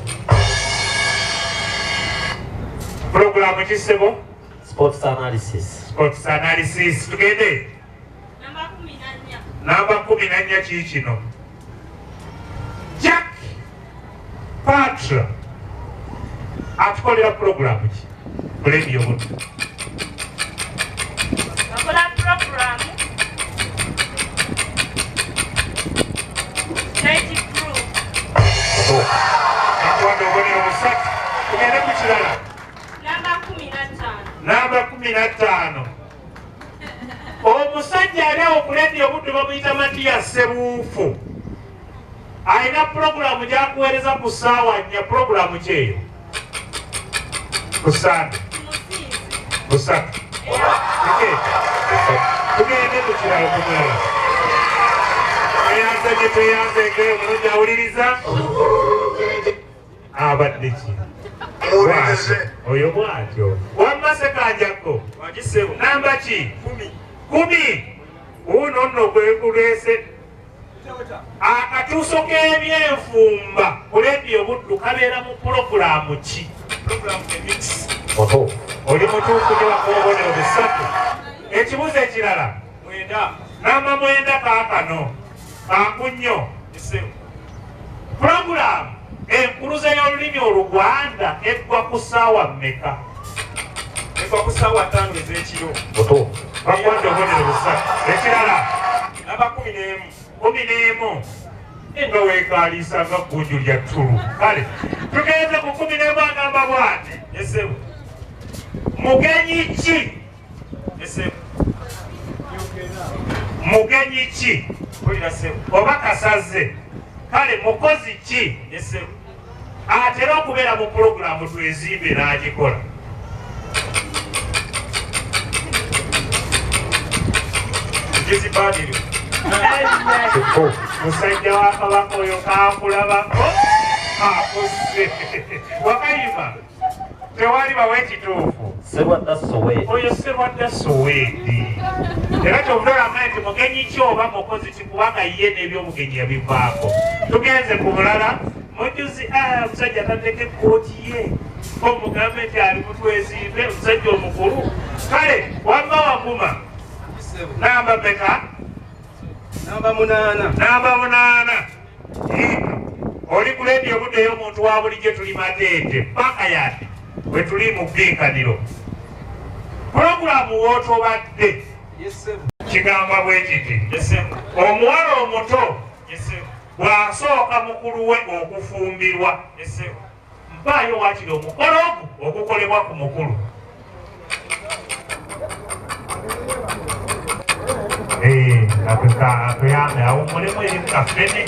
pulogulaamu kisebo Sports analysis. Sports analysis. Tugende namba 14 kiikino. Jack Patra atukolera pulogulaamu ki ku Radio Buddu? Akola pulogulaamu Native Crew. Atwanda obubonero busatu. Tugende ku kirala. Namba 15. Omusajja ali awo ku Radio Buddu bamuyita Matias Sebuufu. Alina pulogulaamu gy'akuweereza ku ssaawa 4. Pulogulaamu kyeyo ku Sande busatu. Tugende ku kiralo kumulala. Tweyanzege omulungi awuliriza abadde ki oyo bwatyo. Wamma Sekanjako namba ki? 10. Uno nno gwekuleese akatuuso k'ebyenfumba ku Radio Buddu kabeera mu pulogulaamu ki? Oli mutuufu gyebakuwa obubonero busatu. Ekibuuzo ekirala namba 9 kaakano kangu nnyo. Pulogulaamu enkuluza y'olulimi Oluganda eggwa ku ssaawa mmeka? Eggwa ku ssaawa 5 ez'ekiro. Bakwata obubonero busatu. Ekirala namba 11. 11 nga weekaliisa nga ggunju lya ttulu. Kale tugenze ku 11 agamba bw'ati. Mugenyi ki? Mugenyi ki oba kasaze? Kale mukozi ki atera okubeera mu pulogulaamu twezimbe n'agikola? Musajja wa Kabaka oyo kankulabako akuse. Wakayima tewali bawe ekituufu. Oyo Sserwadda Soweedi. Era kyobulolanga nti mugenyi ki oba mukozi ki kubanga ye n'ebyobugenyi yabivaako. Tugenze ku bulala. Mujuzi omusajja ataddeko ekkooti ye omugambe nti ali mutwezimbe omusajja omukulu. Kale wamma Waguma namba meka? Namba 8. Namba 8. Oli ku Radio Buddu ey'omuntu wa bulijjo tuli Mateete paka yati we tuli mu bbiikaniro. Pulogulaamu w'otobadde kigamba bwe kiti omuwala omuto bw'asooka mukulu we okufumbirwa mpaayo waakiri omukolo ogwo ogukolebwa ku mukulu. Atuyambe awummulemu eri kafene.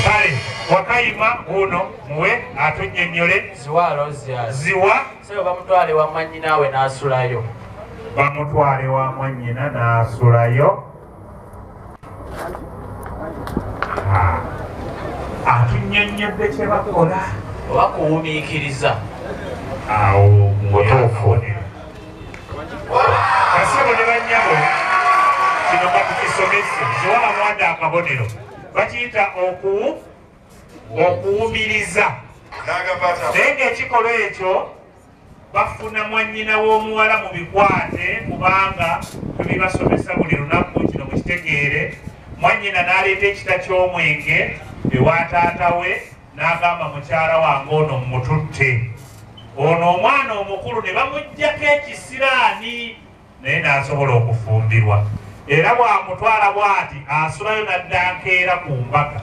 Kale Wakayima uno muwe atunnyonnyole. Ziwa bamutwale wa mwannyinaawe n'asulayo. Bamutwale wa mwannyina n'asulayo. Atunnyonnyodde kye bakola oba kuwumiikiriza. Awo mutuufu. Basebo ne bannyabo kino batukisomese ziwala mwanda akabonero bakiyita okuwumiriza. Naye ng'ekikolwa ekyo bafuna mwannyina w'omuwala mu bikwate kubanga tubibasomesa buli lunaku kino mukitegeere. Mwannyina n'aleeta ekita ky'omwenge ewa taata we n'agamba mukyala wange ono mmututte. Ono omwana omukulu ne bamuggyako ekisiraani naye n'asobola okufumbirwa. Era bw'amutwala bw'ati asulayo n'adda nkeera ku mbaga.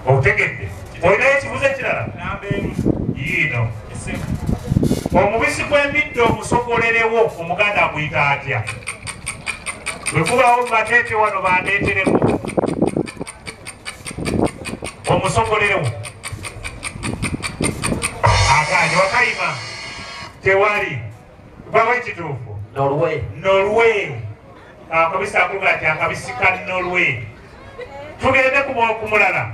Otegedde olinayo ekibuzo ekirala yiino omubisi gw'embidde omusogolerewo omuganda aguyita atya bwe kubawo mubateeke wano bandeetereko omusogolerewo aganje wakayima tewali bawo ekituufu norwe akabisi akuga ati akabisi ka norwe tugende kumulala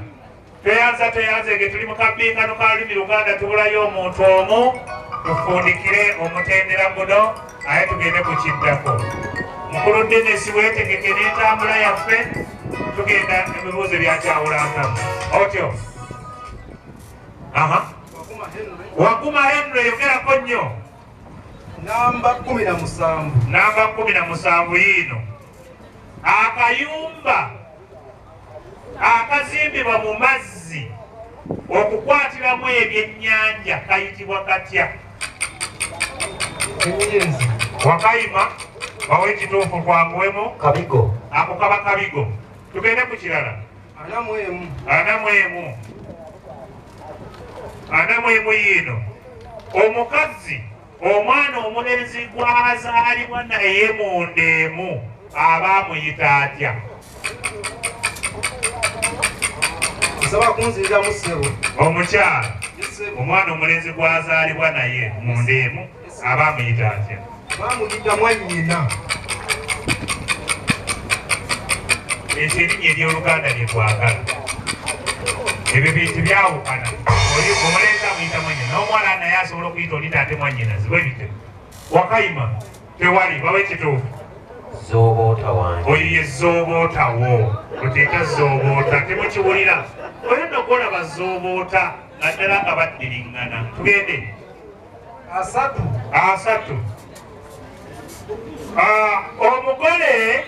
tweyanza ge tuli mu kabbingano ka lulimi luganda tubulayo omuntu omu tufundikire omutendera guno aye tugende ku kiddako mukulu denesi weetegeke n'entambula yaffe tugenda ebibuuzo byakyawulangamu otyo Waguma Henry yogerako nnyo namba 17 yiino akayumba akazimbibwa mu mazzi okukwatiramu ebyennyanja kayitibwa katya wakayima bawe ekituufu twanguwemu ako kaba kabigo tugende ku kirala anamwemu yiino omukazi omwana omulenzi gwazaalibwa naye mundeemu aba amuyita atya omukyala omwana omulenzi gwazaalibwa naye mundeemu aba amuyita atya ekyo erinnya eryoluganda lyetwagala ebyo bintu byawukana omulenzi amuyita mwanyina n'omwana naye asobola okuyita oli taate mwanyinazi bwe bite wakayima tewali bawe ekituufu oyo ye zoobootawo oteeka zooboota temukiwulira oyo nogolaba zooboota naddala nga baddiriŋŋana tugende 3 omugole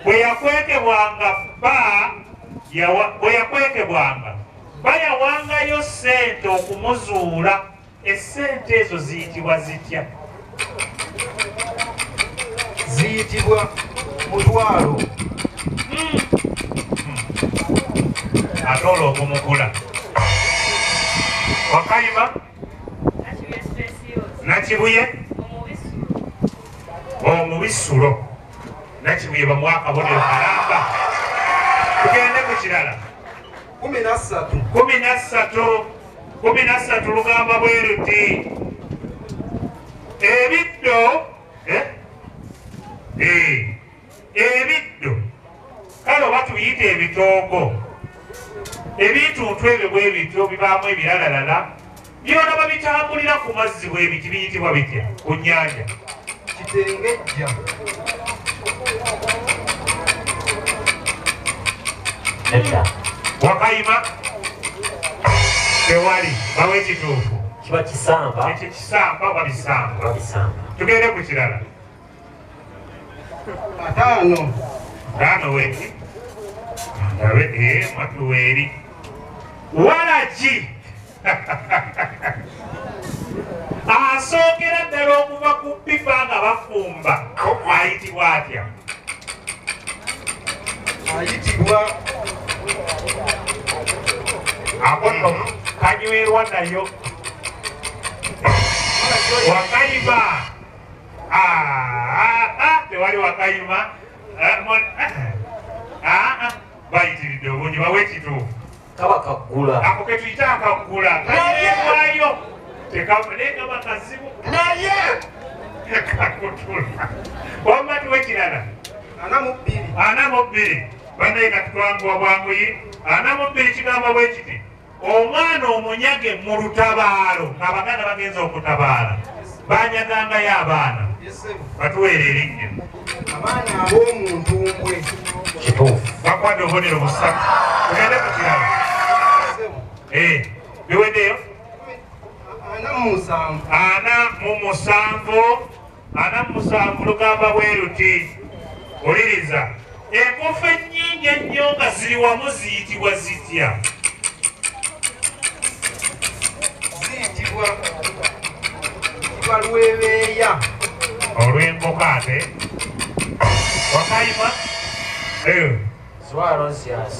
bwe yakwekebwanga ba yawangayo ssente okumuzuula essente ezo ziyitibwa zitya ziyitibwa mutwalo ate olw'okumugula wakayima nakibuye omubisulo nakibuye bamuwa akabonero kalamba tugende ku kirala 13 lugamba bwe luti ebiddo ebiddo kale oba tuyite ebitoogo ebintuntu ebyo bwe bityo bibaamu ebiralalala byona babitambulira ku mazzi bwe biti biyitibwa bitya ku nnyanja kitengejja wakayima tewali bawe ekituufu kiba kisamba ekyo kisamba oba bisamba tugende ku kirala 5 weki ndabe matuweeri walaki asookera ddala okuva ku pipa nga bafumba ayitibwa atya akono kanywerwa nayo wakayima tewali wakayima bayitiridde obungi bawe ekituufu kaba kaggula ako ketuyita akaggula kanywerwayo tekaba kazibu naye kakutula wamma tuwe kirala 42 banaye katutwanguwa bwanguyi 42 kigamba bwe kiti omwana omunyage mu lutabaalo ng'abaganda bagenza okutabaala banyagangayo abaana batuweera erinnya abaana ab'omuntu mbwe kituufu bakwate obubonero busatu tugende ku kirala biweddeyo 47 lugamba bwe luti oliriza enkofu ennyingi ennyo nga ziri wamu ziyitibwa zitya ziyitibwa lwebeeya olw'enkoko ate wakayima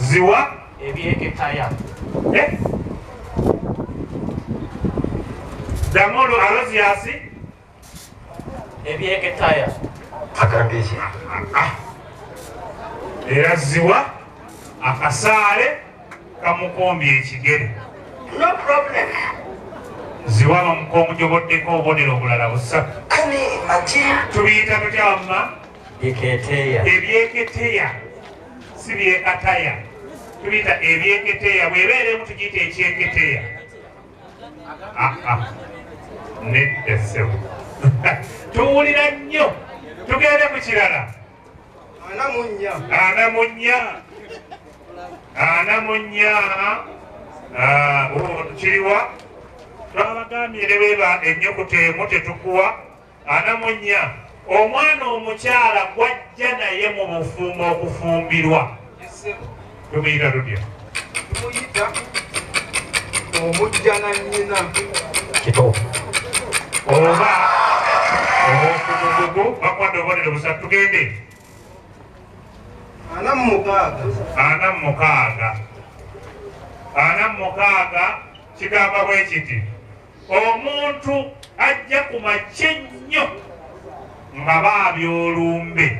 ziwa ebyeketaya Damolo Aloziasi ebyeketaya Akambiki. era ziwa akasaale kamukombye ekigere. No problem. Ziwa bamukomujoboddeko obubonero obulala busatu. Kani ati Tubiyita tutya wamma? eketeya Ebyeketeya si byekataya. Tubiyita ebyeketeya. Bwebeeremu tugiyita ekyeketeya. Nedda ssebo. Tuwulira nnyo. Tugende ku kirala. Anamunya. Kiriwa twabagambye ne bweba ennyukuta emu tetukuwa. Anamunya omwana omukyala gwajja naye mu bufumbo okufumbirwa. Tumuyita tutya? tumuyita omujja na nnyina. kituufu Oba okumugugu bakwata obubonero busatu. Tugende. 46 kigamba bwe kiti omuntu ajja ku makya ennyo nga baabya olumbe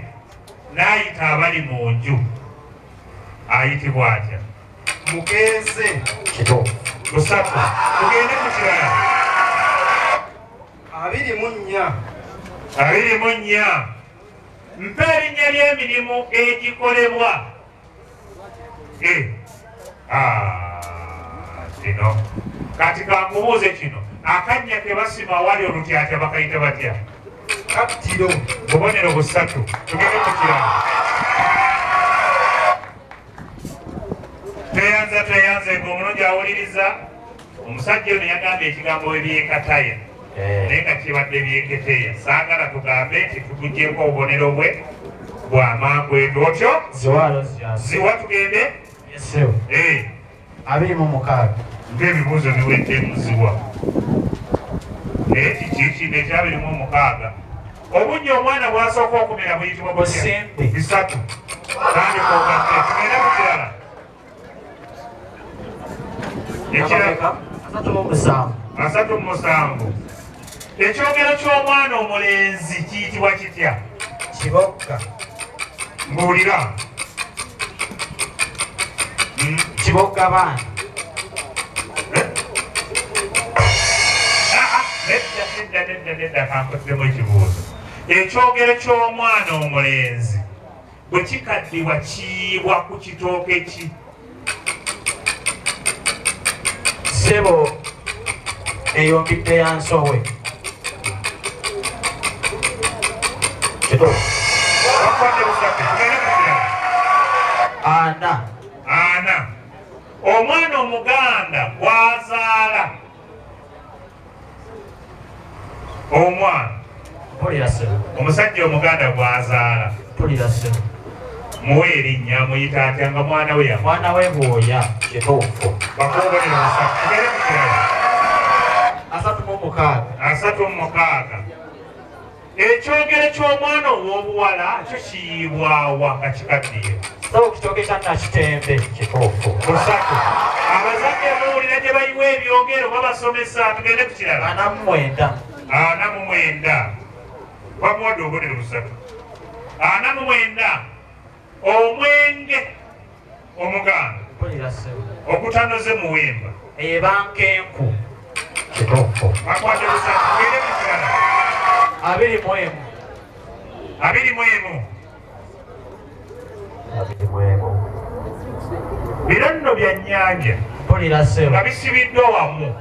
n'ayita abali mu nju ayitibwa atya? Mukeeze. kituufu Busatu. Tugende ku kirala. 24 mpa erinnya ly'emirimu egikolebwa. Kino kati kankubuuze kino akannya ke basima wali olutyatya bakayita batya? Kattiro. Bubonero busatu. Tugende ku kirala. Tweyanze ng'omulungi awuliriza. Omusajja ono yagambye ekigambo ebyekataya naye nga kibadde byeketeya. Saagala tugambe nti tugugyeko obubonero bwe bw'amangu endo otyo. Ziwa tugende. 26 ng'ebibuuzo biweddemu Ziwa. Naye kiki ekya 26 obunnya omwana bw'asooka okumera buyitibwa Busimbi. 3 tandika ogatte. Tugende ku kirala. Ekirala 37. Ekyogero ky'omwana omulenzi kiyitibwa kitya? kibokka Mbuulira. kibokka baana Nedda kankoddemu ekibuuzo. Ekyogero ky'omwana omulenzi bwe kikaddibwa kiyibwa ku kitooke ki? sebo eyombidde ya nsowe. kituufu Bakwadde busatu. Tugende ku kirala. 40 omwana omuganda gwazaala omwana mpulira sebo omusajja omuganda gwazaala mpulira sebo muwe erinnya amuyita atya nga mwana we yamu? mwana we bwoya. kituufu Bakubonero busatu. Tugende ku kirala. 36. Ekyogero ky'omwana ow'obuwala kyo kiyibwawa nga kikaddiye? sebo kitooke kya nakitembe. kituufu Busatu. Abazadde muwulira gye bayiwa ebyogero babasomesa. Tugende ku kirala. 49. Bamuwadde obubonero busatu. 49 omwenge omuganda mpulira sebo okutanoze muwemba. ebankenku. kituufu Bakwate busatu. Tugende ku kirala. 21 Bino nno bya nnyanja mpulira sebo nga bisibiddwa wamu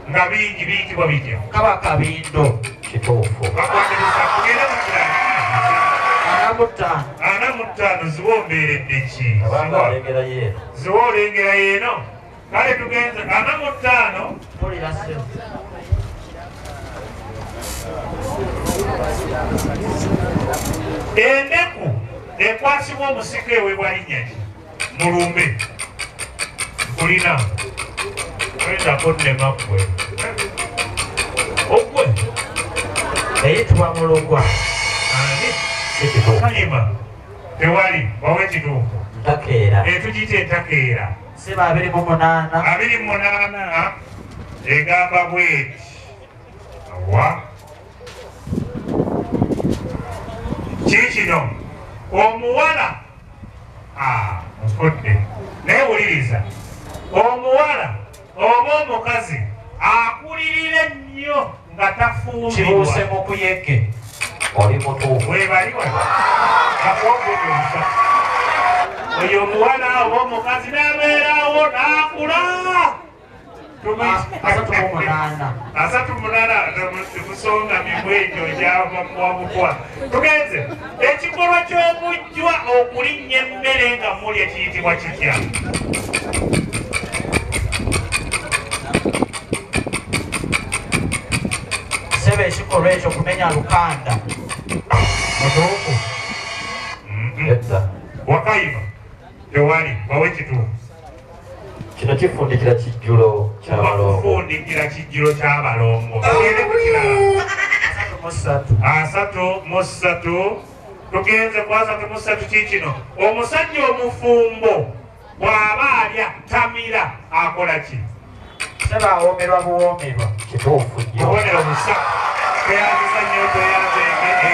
nga bingi biyitibwa bitya? kaba kabindo. kituufu Bakwate busatu. Tugende ku kirala. 45 Ziwa ombeeredde ki? Ziwa olengera yeeno. Kale tugenze 45. mpulira sebo Endeku ekwasibwa omusika eweebwa linnya ki? Mulumbe. Kulina oyinzako nnema ggwe. Ogwe eyitibwa mulugwa. ani kituufu kayima tewali wawe ekituufu. takeera. Tugiyita entakeera. Seba 28 egamba bweti awa kikino omuwala mufudde naye wuliriza omuwala oba omukazi akulirira ennyo nga tafumbirwa mu kuyeke oli mutuufu webaliwa akwogedeusa oyo omuwala oba omukazi n'abeerawo n'akula 38 temusonga mibwejo gyavamwabutwa tugenze ekikolwa ky'obujjwa okulinnya emmere nga mulya kiyitibwa kitya sebe ekikolwa ekyo kumenya lukanda mutuufu wakayiba tewali bawe kituufu kino kifundikira kijjulo ky'abalongo kufundikira kijjulo ky'abalongo tugende ku kirala 3 tugenze ku 3 kikino omusajja omufumbo bw'aba alya tamira akola ki seba awomerwa buwomerwa kituufu nnyo obonera omusa tweyanziza nnyo tweyanzenge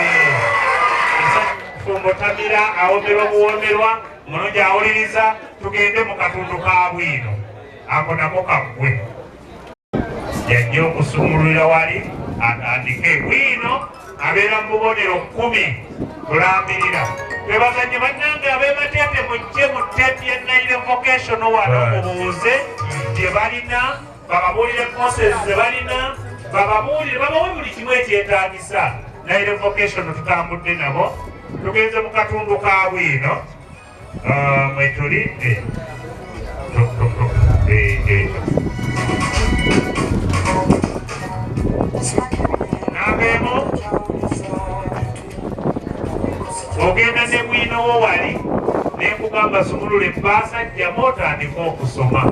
mufumbo tamira awomerwa buwomerwa mulungi awuliriza tugende mu katundu ka bwino ako nako kaggwe yajja okusumululira wali atandike bwino abeera mu bubonero 10 tulambirira twebazanye bannange ab'emateete mujje mu tteeti ya Naire Vocational wano mubuuze gye balina bababuulire courses ze balina bababuulire babawe buli kimu ekyetaagisa Naire Vocational tutambudde nabo tugenze mu katundu ka bwino mwetulidde nabeemo ogenda ne bwinowo wali nenkugamba sumulula ebbaasa jjamu otandika okusoma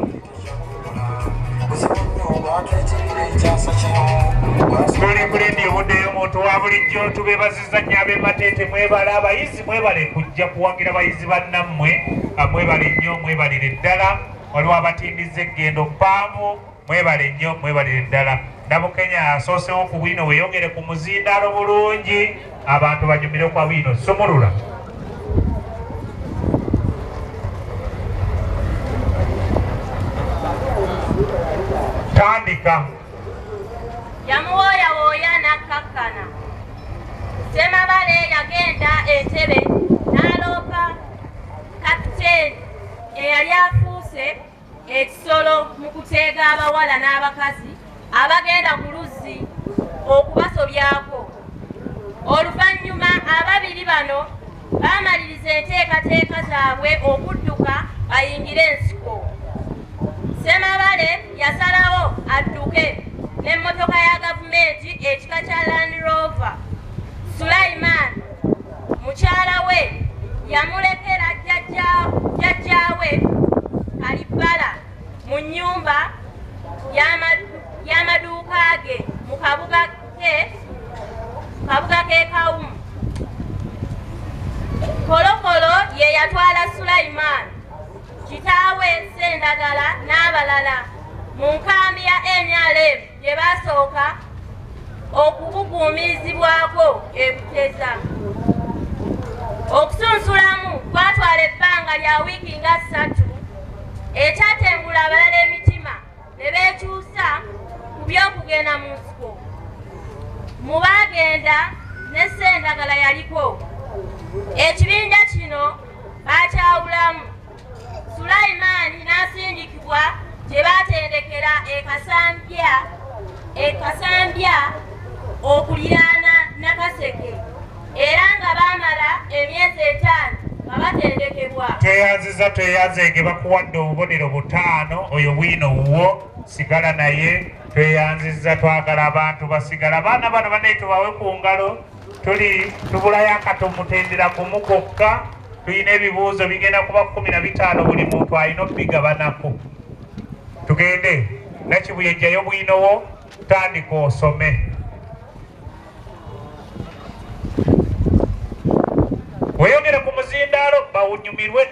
tulikuleni ebuddeyo omuntu wa bulijjo tubeebazizza nnyo ab'emateete mwebale abayizi mwebale kujja kuwagira bayizi bannammwe mwebale nnyo mwebalire ddala waliwo abatindiza eggendo paavu mwebale nnyo mwebalire ddala Nabukenya asoosewo ku bwino weeyongere ku muzindaalo bulungi abantu banyumire kwa bwino somulula tandika yamuwooyawooya n'akkakkana Semabale yagenda Entebbe n'aloopa kapiteeni eyali afuuse ekisolo mu kuteega abawala n'abakazi abagenda ku luzzi okubasobyako. Oluvannyuma ababiri bano baamaliriza enteekateeka zaabwe okudduka bayingire ensiko. Semabale yasalawo adduke n'emmotoka ya gavumenti ekika kya Land Rover. Sulaiman mukyala we yamulekera jjajjaawe Kalibala mu nnyumba y'amaduuka ge mu kabuga ke Kawumu. Kolokolo ye yatwala Sulaiman, kitaawe Sendagala n'abalala mu nkambi ya NRM gye baasooka okubuguumirizibwako e Buteza. Okusunsulamu kwatwala ebbanga lya wiiki nga 3 ekyatengula abalala emitima ne beekyusa ku by'okugenda mu nsiko. Mu baagenda ne Sendagala yaliko. Ekibinja kino baakyawulamu. Sulaimaani n'asindikibwa gye baatendekera ekasambya okuliraana Nakaseke era nga baamala emyezi 5 nga batendekebwa. tweyanzenge bakuwadde obubonero 5 oyo bwino wuwo sigala naye tweyanziza twagala abantu basigala abaana bano baneetubawe ku ngalo tubulayo akatomutendera kumu kokka tulina ebibuuzo bigenda kuba 15 buli muntu alina obigabanako. Tugende Nakibuye ejjayo bwinowo tandika osome. Weyongere ku muzindaalo bawunyumirwe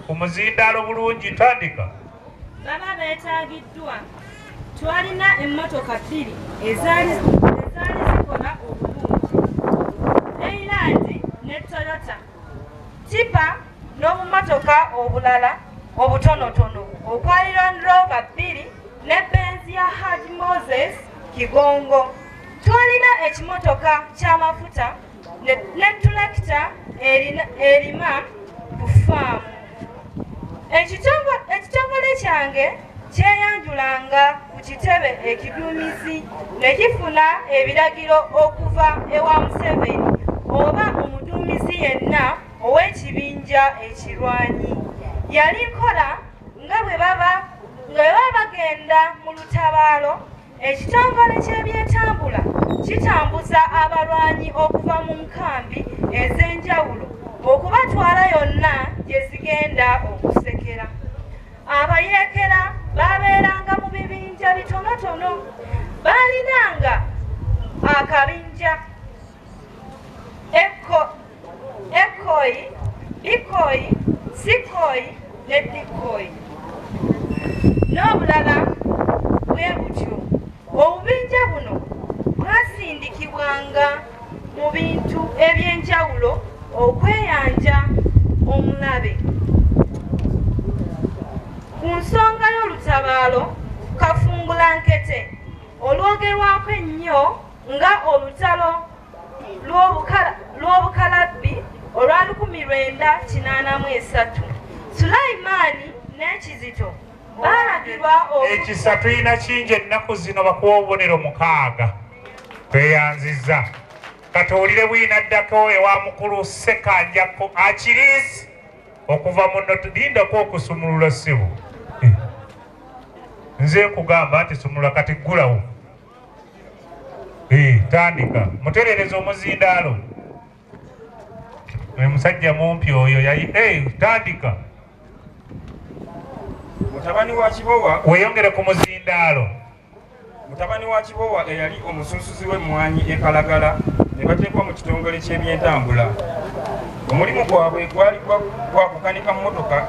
ku muzindaalo bulungi tandika baba beetaagiddwa. Twalina emmotoka 2 ezaali zikola obulungi, Leyland ne Toyota, tipa n'obumotoka obulala obutonotono okwali Land Rover 2 ne Benz ya Haj Moses Kigongo. Twalina ekimotoka ky'amafuta ne tulakita erima ku faamu. Ekitongole kyange kyeyanjulanga ku kitebe ekiduumizi ne kifuna ebiragiro okuva ewa Museveni oba omuduumizi yenna ow'ekibinja ekirwanyi. Yali nkola nga bwe baba bagenda mu lutabaalo, ekitongole ky'ebyentambula kitambuza abalwanyi okuva mu nkambi ez'enjawulo okubatwala yonna gye zigenda okusekera. Abayeekera babeeranga mu bibinja bitonotono, baalinanga akabinja Ekoi, Bikoi, Sikoi ne Dikoi n'obulala bwe butyo. Obubinja buno bwasindikibwanga mu bintu eby'enjawulo okweyanja omulabe. Ku nsonga y'olutabaalo Kafungulankete olwogerwako ennyo nga olutalo lw'obukalabbi olwa 1983, Sulaimaani n'Ekizito balagirwa ekisa tulina kingi ennaku zino bakuwa obubonero 6 tweyanziza. Katuwulire bwinaddako ewa mukulu Ssekanjako akiriisi okuva muno. Lindako okusumulula ssibu, nze nkugamba nti sumulula kati ggulawo. Tandika mutereereza omuzindaalo. Musajja mumpi oyo yayi tandika. Mutabani wa Kibowa weyongere ku muzindaalo. Mutabani wa Kibowa eyali omusunsuzi w'emmwanyi ekalagala ne bateekwa mu kitongole ky'ebyentambula. Omulimu gwabwe gwali gwa kukanika mmotoka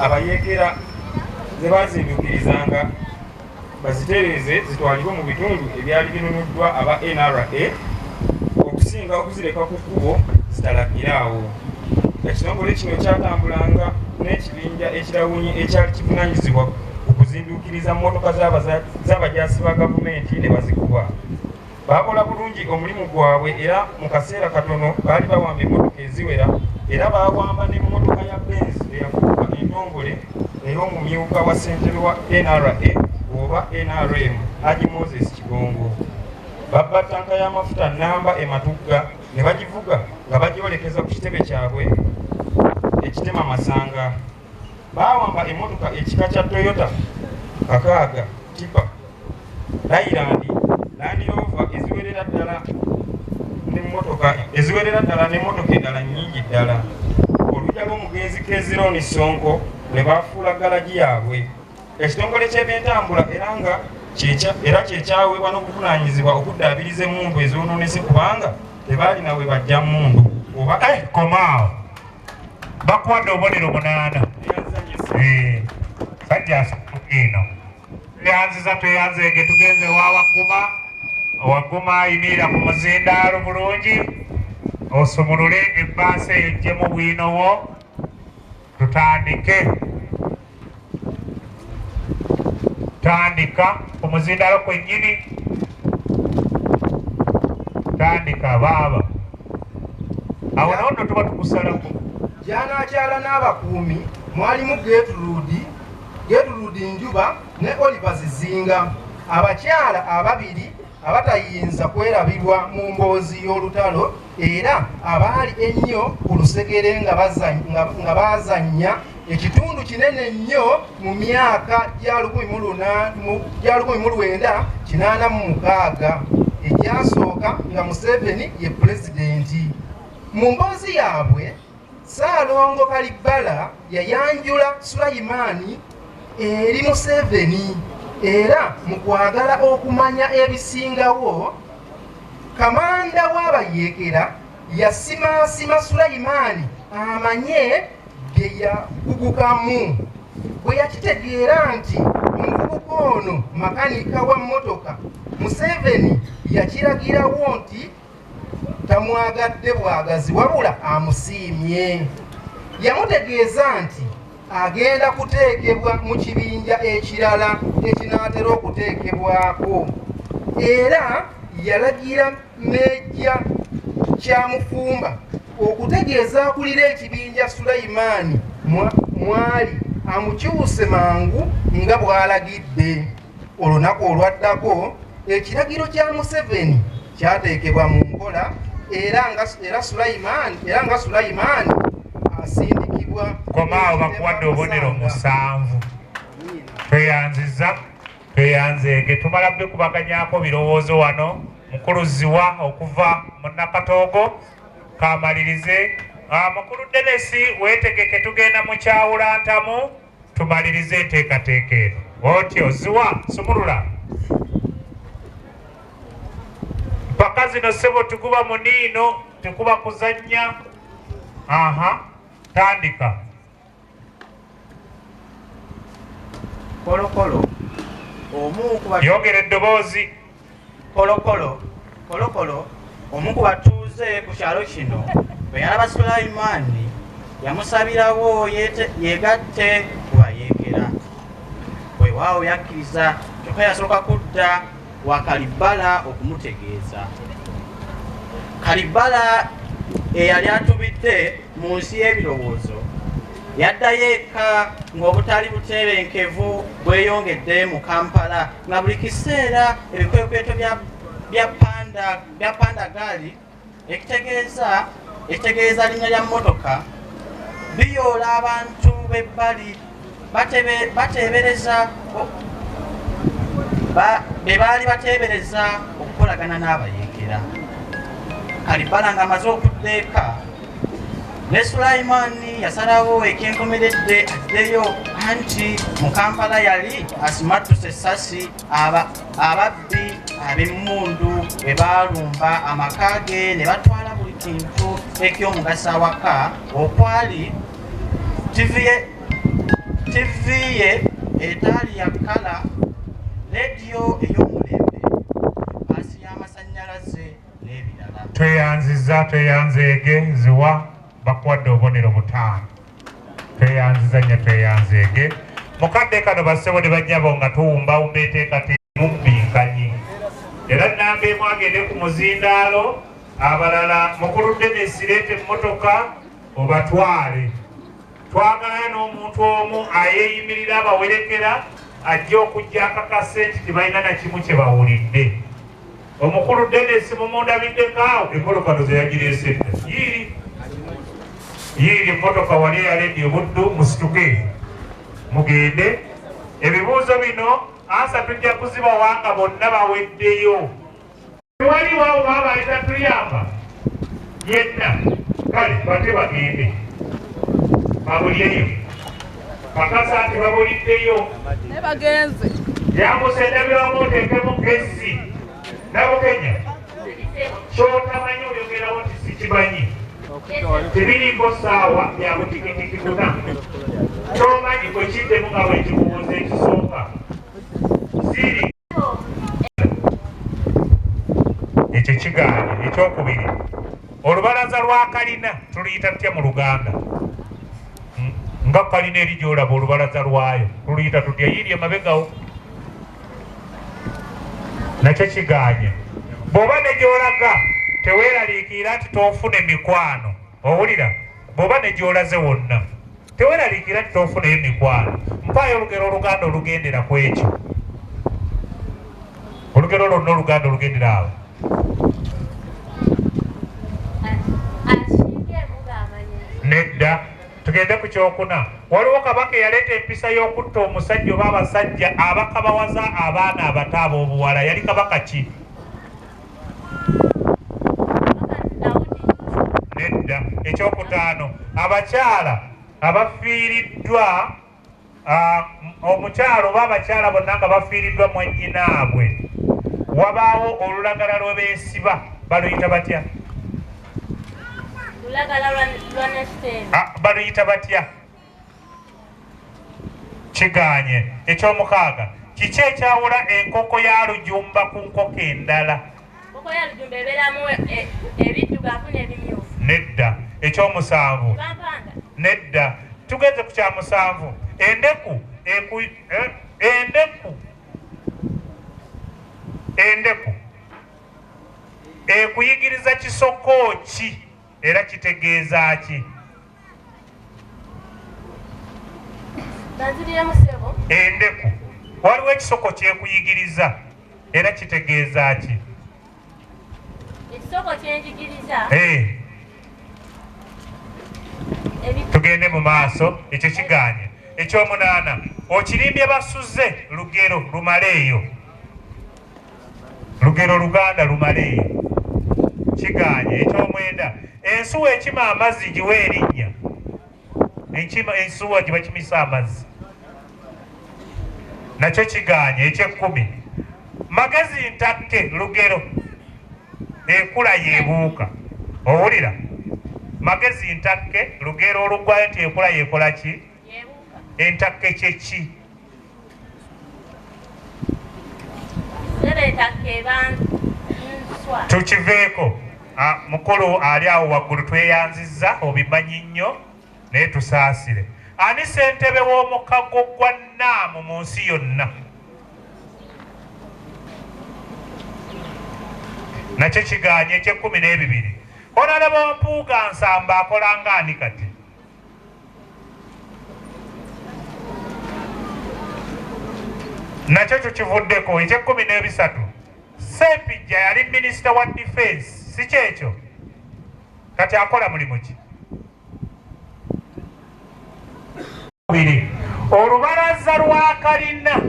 abayeekera ze bazindukirizanga bazitereeze zitwalibwe mu bitundu ebyali binunuddwa aba NRA okusinga okuzireka ku kkubo zitalagiraawo. Ekitongole kino kyatambulanga n'ekibinja ekirawunyi ekyali kivunaanyizibwa ku kuzindukiriza mmotoka z'abajaasi ba gavumenti ne bazikuba. Baakola bulungi omulimu gwabwe era mu kaseera katono baali bawamba emmotoka eziwera, era baawamba n'emmotoka ya Benz eyafuuka entongole ey'omumyuka wa ssentebe wa NRA oba NRM Haji Moses Kigongo. Babba ttanka y'amafuta namba ematugga ne bagivuga nga bagyolekeza ku kitebe kyabwe ekitema Masanga. Baawamba emmotoka ekika kya Toyota kakaaga tipa Leyland Land Rover eziwerera ddala n'emmotoka endala nnyingi ddala. Olujja lw'omugenzi Kezironi Sonko ne bafuula galagi yaabwe. Ekitongole ky'ebyentambula era kyekyaweebwa n'obuvunaanyizibwa okuddaabiriza emmundu ezoonoonese kubanga tebaalina we bajja mmundu oba komaawo bakwadde obubonero 8. Sajja eno tweyanziza tweyanzeege tugenze waguma ayimiira ku muzindaalo bulungi osumulule ebbaasa eyo ejjemu bwinowo tutandike. Tandika ku muzindaalo kwennyini, tandika baaba awo nono tuba tukusalako. Gyanakyala n'abakuumi mwalimu Gertrude Njuba ne Oliver Zizinga, abakyala 2 abatayinza kwerabirwa mu mboozi y'olutalo era abaali ennyo ku lusegere nga bazannya ekitundu kinene nnyo mu myaka gya 1986 egyasooka nga Museveni ye pulezidenti. Mu mboozi yaabwe Ssaalongo Kalibbala yayanjula Sulaimaani eri Museveni era mu kwagala okumanya ebisingawo, kamanda w'abayeekera yasimaasima Sulaimaani amanye bye yagugukamu bwe yakitegeera nti omuvubuka ono makanika wa mmotoka, Museveni yakiragirawo nti tamwagadde bwagazi wabula amusiimye. Yamutegeeza nti agenda kuteekebwa mu kibinja ekirala ekinaatera okuteekebwako, era yalagira Meeja Kyamufumba okutegeeza akulira ekibinja Sulaiman Mwali amukyuse mangu nga bw'alagidde. Olunaku olwaddako ekiragiro kya Museveni kyateekebwa mu nkola era nga Sulaiman asindikibwa. Komaawo bakuwadde obubonero 7. Tweyanziza tweyanzeege. Tumala bikubaganyako birowoozo wano. Mukuluziwa okuva mu Nakatoogo kamalirize. Mukulu Denesi weetegeke tugenda mu Kyawulantamu tumalirize enteekateeka eno. Otyo ziwa sumulula. Mpaka zino ssebo tukuba muniino tekuba kuzannya. Tandika. Kolokolo yogera eddoboozi. Kolokolo omu ku batuuze ku kyalo kino bwe yalaba Sulaiman yamusabirawo yeegatte ku bayeekera. Weewaawo yakkiriza, kyokka yasooka kudda wa Kalibala okumutegeeza. Kalibala eyali atubidde mu nsi y'ebirowoozo yaddayo eka ng'obutali butebenkevu bweyongedde mu Kampala, nga buli kiseera ebikwekweto bya pandagaali ekitegeeza linnya lya mmotoka biyoola abantu b'ebbali bateebereza be baali bateebereza okukolagana n'abayeekera. Kalibala ng'amaze okudda eka ne Sulaiman yasalawo ekyenkomeredde addeyo, anti mu Kampala yali asimattuse essasi ababbi ab'emmundu bwe baalumba amaka ge ne batwala buli kintu eky'omugaso awaka okwali TV ye etaali ya kkala, rediyo ey'omulembe, paasi y'amasannyalaze n'ebirala. Tweyanziza tweyanzeege ziwa bakuwadde obubonero 5. Tweyanziza nnyo tweyanzeege. Mukadde kano bassebo ne bajjabo nga tuwumbawumba enteekateeka mubbinkanye. Era nnamba emu agende ku muzindaalo, abalala Mukulu Denesi leeta emmotoka obatwale. Twagala n'omuntu omu ayeeyimirira abawerekera ajja okujja akakase nti tebalina na kimu kye bawulidde. Omukulu Denesi mumundabiddekoawo emmotoka ze yagireese dda. Yiiri emmotoka wali eya Lady Buddu musituke mugende. Ebibuuzo bino ansa tujja kuzibawanga bonna baweddeyo. Tewali waawo baba etatuyamba yenna, kale bate bagende babulyeyo bakasa nti babuliddeyo ne bagenze yamusendabiramu oteekemu kesi nabukenya kyotamanyi oyogerawo nti sikimanyi tebiriko saawa bya butikitiki kuna kyomanyi bwe kiddemu nga bwe kibuuza ekisooka siri ekyo kigaanye. Ekyokubiri, olubalaza lwa kalina tuluyita tutya mu Luganda? Nga kalina eri gy'olaba olubalaza lwayo tuluyita tutya? Yiiri emabegawo nakyo kigaanye. Bw'oba ne gy'olaga teweeraliikira nti toofune mikwano. Owulira? Bw'oba ne gy'olaze wonna teweeraliikira nti toofuneyo mikwano. Mpaayo olugero Oluganda olugendera ku ekyo. Olugero lwonna Oluganda olugendera awo. Nedda. Tugende ku kyokuna. Waliwo kabaka eyaleeta empisa y'okutta omusajja oba abasajja abakabawaza abaana abato ab'obuwala. Yali kabaka ki? Nedda. Ekyokutaano, abakyala abafiiriddwa, omukyalo oba abakyala bonna nga bafiiriddwa mwannyinaabwe, wabaawo olulagala lwe beesiba baluyita batya? Lulagala lwa Nestembe. Baluyita batya? kiganye. Ekyomukaaga, kiki ekyawula enkoko ya lujumba ku nkoko endala? Enkoko ya lujumba ebeeramu ebiddugavu n'ebimyufu. Nedda. Ekyomusanvu, Pampanga. nedda. Tugeze ku kyamusanvu. Endeku ekuyigiriza kisoko ki era kitegeeza ki? Nanzirira musebo. Endeku waliwo ekisoko kyekuyigiriza era kitegeeza ki? Ekisoko kyenjigiriza. Tugende mu maaso. Ekyo kiganye. Ekyomunaana, okirimbye basuze lugero lumaleeyo. Lugero Luganda lumaleeyo. Kiganye. Ekyomwenda, ensuwa ekima amazzi giwe erinnya. Ensuwa giba kimisa amazzi. Nakyo kiganye. Eky'ekkumi, magezi ntakke lugero ekula yeebuuka. Owulira? Magezi ntakke lugero olugwayo nti ekula yeekola ki? Entakke kyeki? Tukiveeko. Mukulu ali awo waggulu tweyanzizza, obimanyi nnyo naye tusaasire. Ani ssentebe w'omukago gwa Nnaamu mu nsi yonna? Nakyo kiganye. Eky'ekkumi n'ebibiri, Honorable Mpuuga Nsamba akola ng'ani kati? Nakyo tukivuddeko. Eky'ekkumi n'ebisatu, Ssempijja yali minisita wa defense, si kyekyo? Kati akola mulimu ki? Olubalaza lwa kalina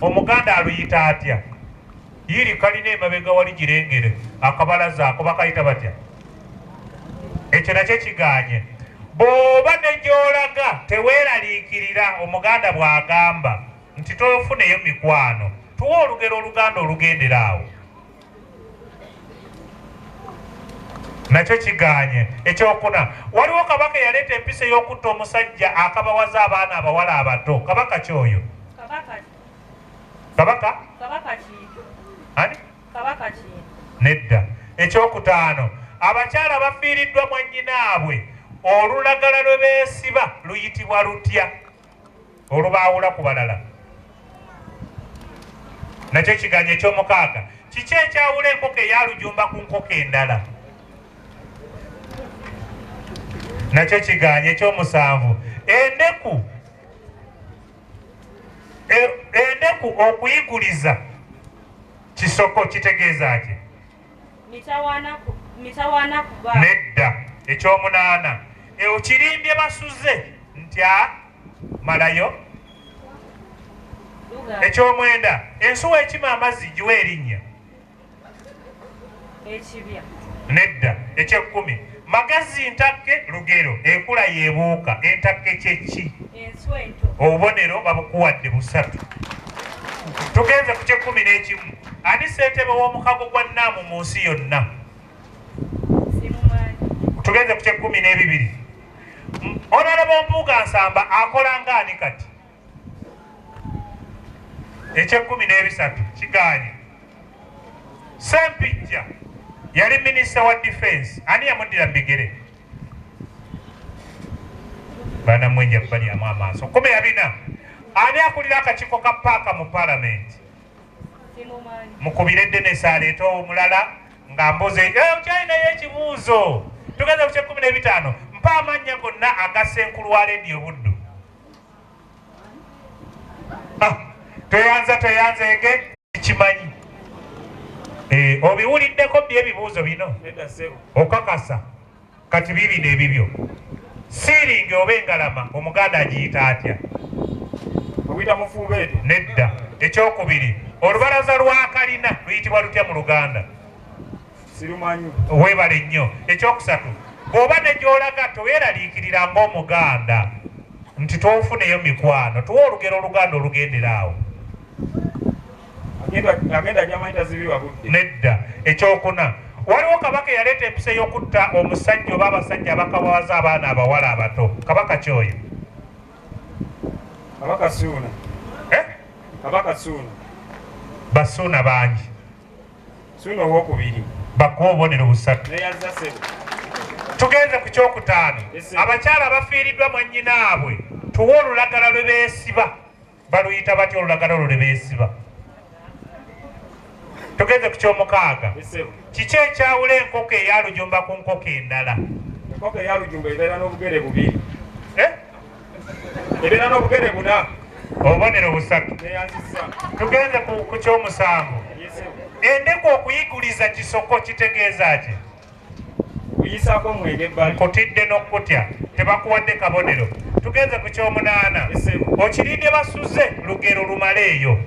Omuganda aluyita atya? Yiri kalina emabega wali girengere, akabalaza ako bakayita batya? Ekyo nakyo kiganye. Bw'oba ne gy'olaga teweeraliikirira, Omuganda bw'agamba nti tofuneyo mikwano, tuwa olugero Oluganda olugendera awo. Nakyo kiganye. Ekyokuna, waliwo kabaka eyaleeta empisa ey'okutta omusajja akabawaza abaana abawala abato. Kabaka kyoyo? Kabaka ani? Nedda. Ekyokutaano, abakyala bafiiriddwa mwannyinaabwe. Olulagala lwe beesiba luyitibwa lutya olubaawula ku balala? Nakyo kiganye. Ekyomukaaga, kiki ekyawula enkoko eya lujumba ku nkoko endala? Nakyo kiganye. Ekyomusanvu, endeku okuyiguliza kisoko kitegeeza ki? Mitawaana kuba. Nedda. Ekyomunaana, okirimbye basuze ntya malayo. Ekyomwenda, ensuwa ekima amazzi giwe erinnya? Ekibya. Nedda. Eky'ekkumi, magezi ntakke lugero ekula yeebuuka. Entakke kyeki? Obubonero babukuwadde busatu. Tugenze ku ky'ekkumi n'ekimu, ani ssentebe w'omukago gwa Nnaamu mu nsi yonna? Tugenze ku ky'ekkumi n'ebibiri, Honorable Mpuuga Nsamba akola ng'ani kati? Eky'ekkumi n'ebisatu kiganye. Ssempijja yali minisita wa defense, ani yamuddira mu bigere? Banamwenja balyamu amaaso. 14, ani akulira akakiiko ka paaka mu palamenti? Mukubire Dennis aleeta omulala nga mbuze okyalinayo ekibuuzo. Tugeze ku ky'ekkumi n'ebitaano, mpa amannya gonna aga Ssenkulu wa Lediyo Buddu. Tweyanzeege kimanyi. Obiwuliddeko bye ebibuuzo bino? Okakasa kati bibino ebibyo. Siiringi oba engalama Omuganda agiyita atya? Nedda. Ekyokubiri, olubalaza lwa kalina luyitibwa lutya mu Luganda? Weebale nnyo. Ekyokusatu, bw'oba ne gy'olaga toweeraliikirira ng'Omuganda nti tofuneyo mikwano, tuwa olugero Oluganda olugendera awo. Nedda. Ekyokuna, waliwo kabaka eyaleeta empisa ey'okutta omusajja oba abasajja abakabawaza abaana abawala abato. Kabaka kyoyo? Kabaka Ssuuna. Kabaka Ssuuna. Basuuna bangi. Ssuuna owookubiri. Bakuwa obubonero busatu. Neyazza ssebo. Tugenze ku kyokutaano. Abakyala abafiiriddwa mwannyinaabwe tuwe olulagala lwe beesiba. Baluyita batya olulagala lwe beesiba? Tugenze ku kyomukaaga. Kiki ekyawula enkoko eya Lujumba ku nkoko endala? Enkoko eya Lujumba ebeera n'obugere bubiri. Ebeera n'obugere buna. Obubonero busatu. Neyanzizza. Tugenze ku kyomusanvu. Endeku okuyiguliza kisoko kitegeeza ki? Kuyisaako omwenge ebbali. Nkutidde n'okutya tebakuwadde kabonero. Tugenze ku kyomunaana. Okirinde basuze lugero lumaleeyo.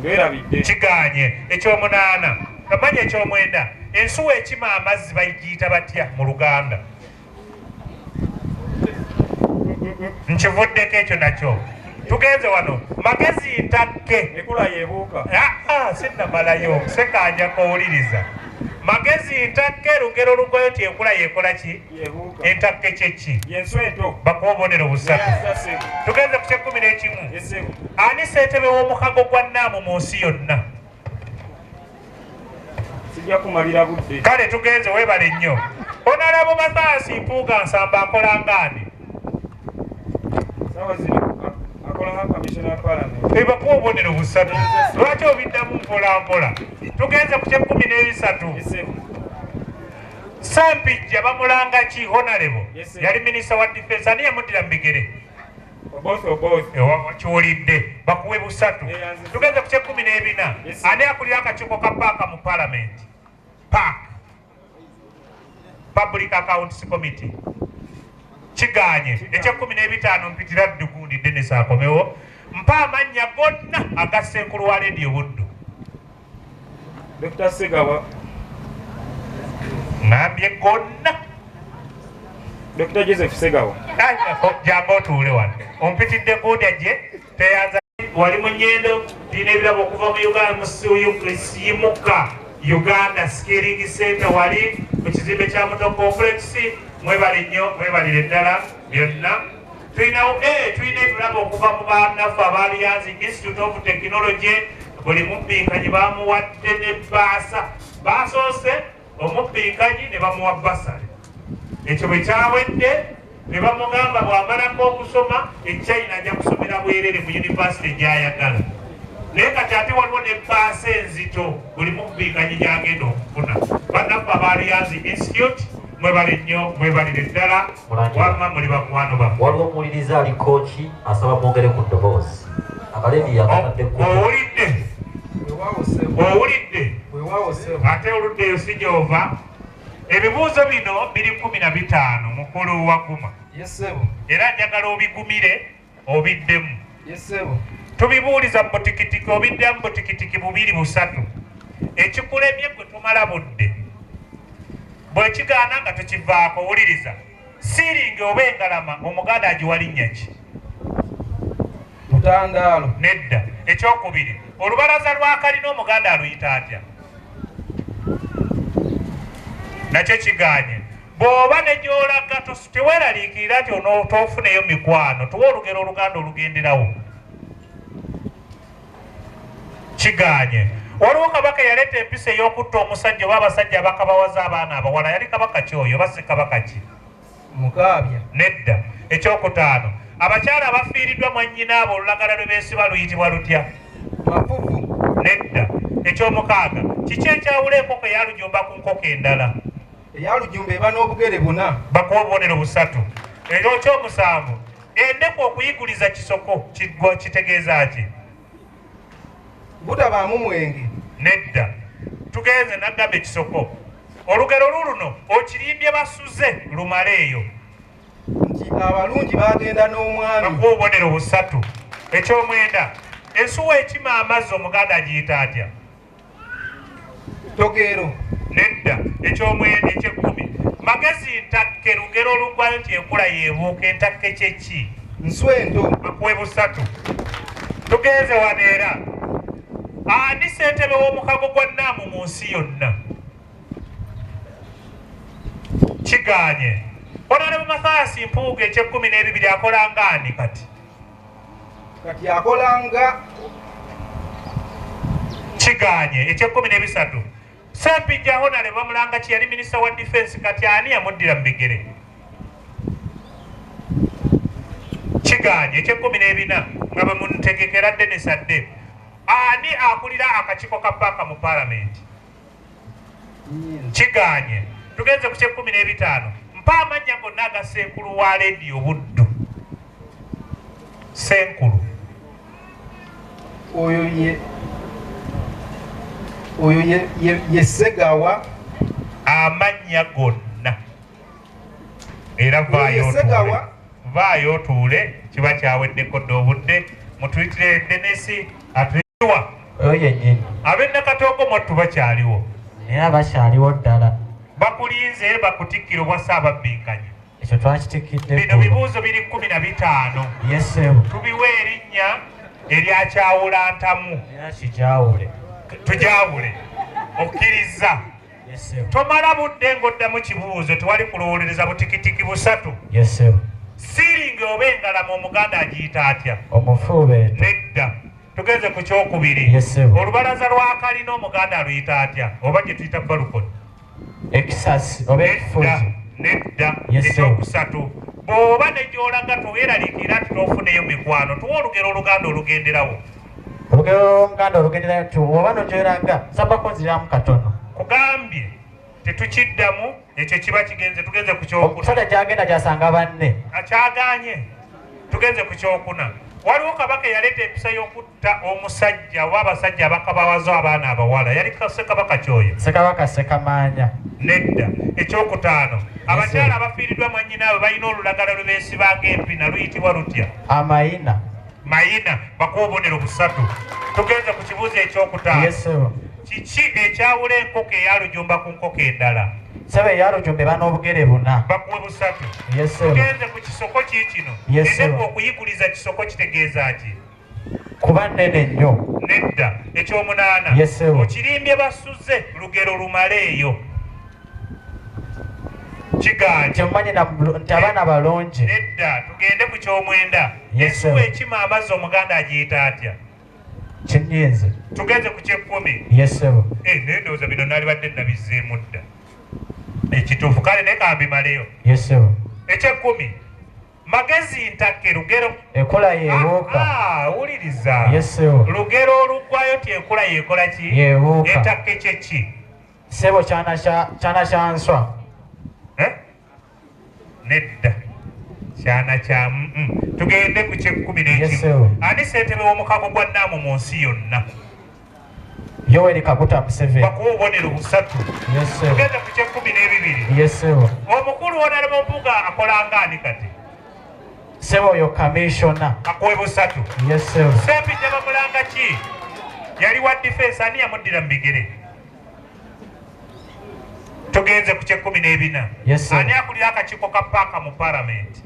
Beerabidde. Kiganye ekyomunaana. Kamanya ekyomwenda. Ensuwa ekima amazzi bayigiyita batya mu Luganda? Nkivuddeko ekyo nakyo. Tugenze wano magezi ntakke. Ekula yeebuuka. Sinnamalayo sekanja kowuliriza. Magezi ntakke lugero lugoyo ti ekula yeekola ki? Yeebuuka. Entakke kyeki? Yenswa ento. Bakuwa obubonero busatu. Tugenze ku ky'ekkumi n'ekimu. Ani ssentebe w'omukago gwa Nnaamu mu nsi yonna? Sijja kumalira budde. Kale tugenze weebale nnyo. Onalabo Mathias Mpuuga Nsamba akola ng'ani? Sawa zino akola nga Commissioner wa Parliament. Bakuwa obubonero busatu. Lwaki obiddamu mpola mpola? Tugenze ku ky'ekkumi n'ebisatu. Sampijja bamulanga ki Honorable? Yali Minisita wa Defence. Ani yamuddira mu bigere? Kiwulidde bakuwe busatu. Tugenze ku ky'ekkumi n'ebina. Ani akulira akakiiko ka paaka mu Parliament? PAC. Public Accounts Committee. Kiganye eky'ekkumi n'ebitaano mpitira Ddugundi Dennis akomewo. Mpa amannya gonna aga Ssenkulu wa Radio Buddu. Dr. Segawa. Ngambye gonna. Dr. Joseph Segawa. Jangu otuule wano. Ompitidde Gundi ajje teyanza. Wali mu nnyendo tulina ebirabo okuva mu Uganda siyimuka Uganda Skilling Center wali mu kizimbe kya Muto Complex. Mwebale nnyo mwebalire ddala byonna. Tulina ebirabo okuva mu bannaffe aba Alliance Institute of Technology. Buli mubbiikanyi bamuwadde n'ebbaasa. Basoose omubbiikanyi ne bamuwa basale. Ekyo bwe kyawedde ne bamugamba bw'amalako okusoma eChina ajja kusomera bwerere mu yunivasite gy'ayagala. Naye kati ate waliwo n'ebbaasa enzito buli mubbiikanyi gy'agenda okufuna. Bannaffe aba Alliance Institute mwebale nnyo mwebalire ddala wamma muli bakwano bammwe. Waliwo omuwuliriza ali kooki asaba mwongere ku ddoboozi. Akalevi yakatadde ku. Owulidde? Owulidde? Ate oluddeyo si gy'ova. Ebibuuzo bino biri 15 mukulu wa Guma. Era njagala obigumire obiddemu. Tubibuuliza mu butikitiki obiddemu butikitiki bubiri busatu. Ekikulemye gwe tumala budde. Bwe kigaana nga tukivaako owuliriza. Siiringi oba engalama Omuganda agiwa linnya ki? Mutandaalo. Nedda. Ekyokubiri olubalaza lwa kalina Omuganda aluyita atya? Nakyo kiganye. Bw'oba ne gy'olaga teweeraliikirira nti onootofuneyo mikwano tuwa olugero Oluganda olugenderawo. Kiganye. Waliwo Kabaka yaleeta empisa ey'okutta omusajja oba abasajja abakabawaza abaana abawala yali Kabaka ki oyo oba si Kabaka ki? Mukaabya. Nedda. Ekyokutaano abakyala abafiiriddwa mwannyinaabo olulagala lwe beesiba luyitibwa lutya? Mafuvu. Nedda. Ekyomukaaga kiki ekyawula enkoko eya Lujumba ku nkoko endala? Eya Lujumba eba n'obugere buna. Bakuwa obubonero busatu. Era ekyomusanvu endeku okuyiguliza kisoko kitegeeza ki? Butabaamu mwenge. Nedda. Tugenze naggamba ekisoko. Olugero luno okirimbye basuze lumaleeyo. Nti abalungi bagenda n'omwami. Bakuwa obubonero busatu. Ekyomwenda ensuwa ekima amazzi Omuganda agiyita atya? Togero. Nedda. Ekyomwenda eky'ekkumi magezi ntakke lugero olugwayo nti enkula yeebuuka entakke kyeki? Nswento. Bakuwe busatu. Tugenze wano era ani ssentebe w'omukago gwa Nnaamu mu nsi yonna? Kiganye. Honorable Mathias Mpuuga eky'ekkumi n'ebibiri akola ng'ani kati akolanga kiganye eky'ekkumi n'ebisatu Ssempijja Honorable Bamulanga ki yali minisita wa defense kati ani yamuddira mu bigere kiganye eky'ekkumi n'ebina nga bwe muntegekera Dennis Adde ani akulira akakiiko ka paaka mu paalamenti kiganye tugenze ku ky'ekkumi n'ebitaano mpa amannya gonna aga Senkulu wa leediyo Buddu Senkulu oyo ye Segawa amannya gonna era vaayo otuule kiba kyaweddeko dde obudde mutuyitire Denesi atuyiwa oyo yennyini ab'ennakatoogo mwattu bakyaliwo era bakyaliwo ddala bakulinze bakutikkiro bwa Ssaababbinkanya ekyo twakitikidde bino bibuuzo biri 15 yesebo tubiwe erinnya eryakyawula ntamu era kijawule tujawule okkiriza yesebo tomala budde ng'oddamu kibuuzo tewali kulowolereza butikitiki busatu yesebo siiringi oba engalamu omuganda agiyita atya omufuubeeto nedda tugenze ku kyokubiri yesebo olubalaza lwa kalina omuganda aluyita atya oba gye tuyita balukoni ekisasi oba ekifuzi nedda Yes, sir. ekyokusatu bw'oba ne gy'olaga toweeraliikirira nti n'ofuneyo mikwano tuwa olugero oluganda olugenderawo olugero oluganda olugendera nti oba nogyeraga sabakonziramu katono kugambye tetukiddamu ekyo kiba kigenze tugenze ku kyokuna omusajja gyagenda gyasanga banne akyaganye tugenze ku kyokuna waliwo kabaka eyaleeta empisa y'okutta omusajja oba abasajja abakabawaza abaana abawala yali Ssekabaka kyoyo Ssekabaka Ssekamaanya nedda ekyokutaano abakyala abafiiriddwa mwannyinaabwe balina olulagala lwe beesibanga empina luyitibwa lutya amayina mayina bakuwa obubonero busatu tugenze ku kibuuzo ekyokutaano yesebo kiki ekyawula enkoko eyalujumba ku nkoko endala sebo eyalujumbe ban'obugere buna bakuwe busatu yesebo tugenze ku kisoko kiikino Yes, sir. endeku okuyiguliza kisoko kitegeeza ki kuba nnene nnyo nedda ekyomunaana Yes, sir. okirimbye basuze lugero lumaleeyo kiganje temumanyi nti abaana balonje nedda tugende ku kyomwenda Yes, sir. ensuwa ekima amazzi omuganda agiyita atya kinyinze tugenze ku kyekkumi yesebo naye ndowooza bino nalibadde nabizzeemu dda ekituufu kale naye kambimaleyo yesebo ekyekkumi magezi ntakke lugero ekola yeebuuka wuliriza yesebo lugero oluggwayo ti enkola yeekola ki yeebuuka entakke kyeki sebo kyana kya nswa nedda kyana kya tugende ku kyekkumi Yes, n'ekimu sir. ani ssentebe w'omukago gwa nnaamu mu nsi yonna Yoweri Kaguta Museveni bakuwa obubonero busatu yesebo tugende ku kyekkumi n'ebibiri yesebo omukulu Honorable Mpuuga akola ngaani kati sebo oyo kamishona akuwe busatu yesebo Ssempijja Bamulanga ki yali wa defense ani yamuddira mu bigere tugenze ku kyekkumi n'ebina Yes, sir. ani akulira akakiiko ka paaka mu paalamenti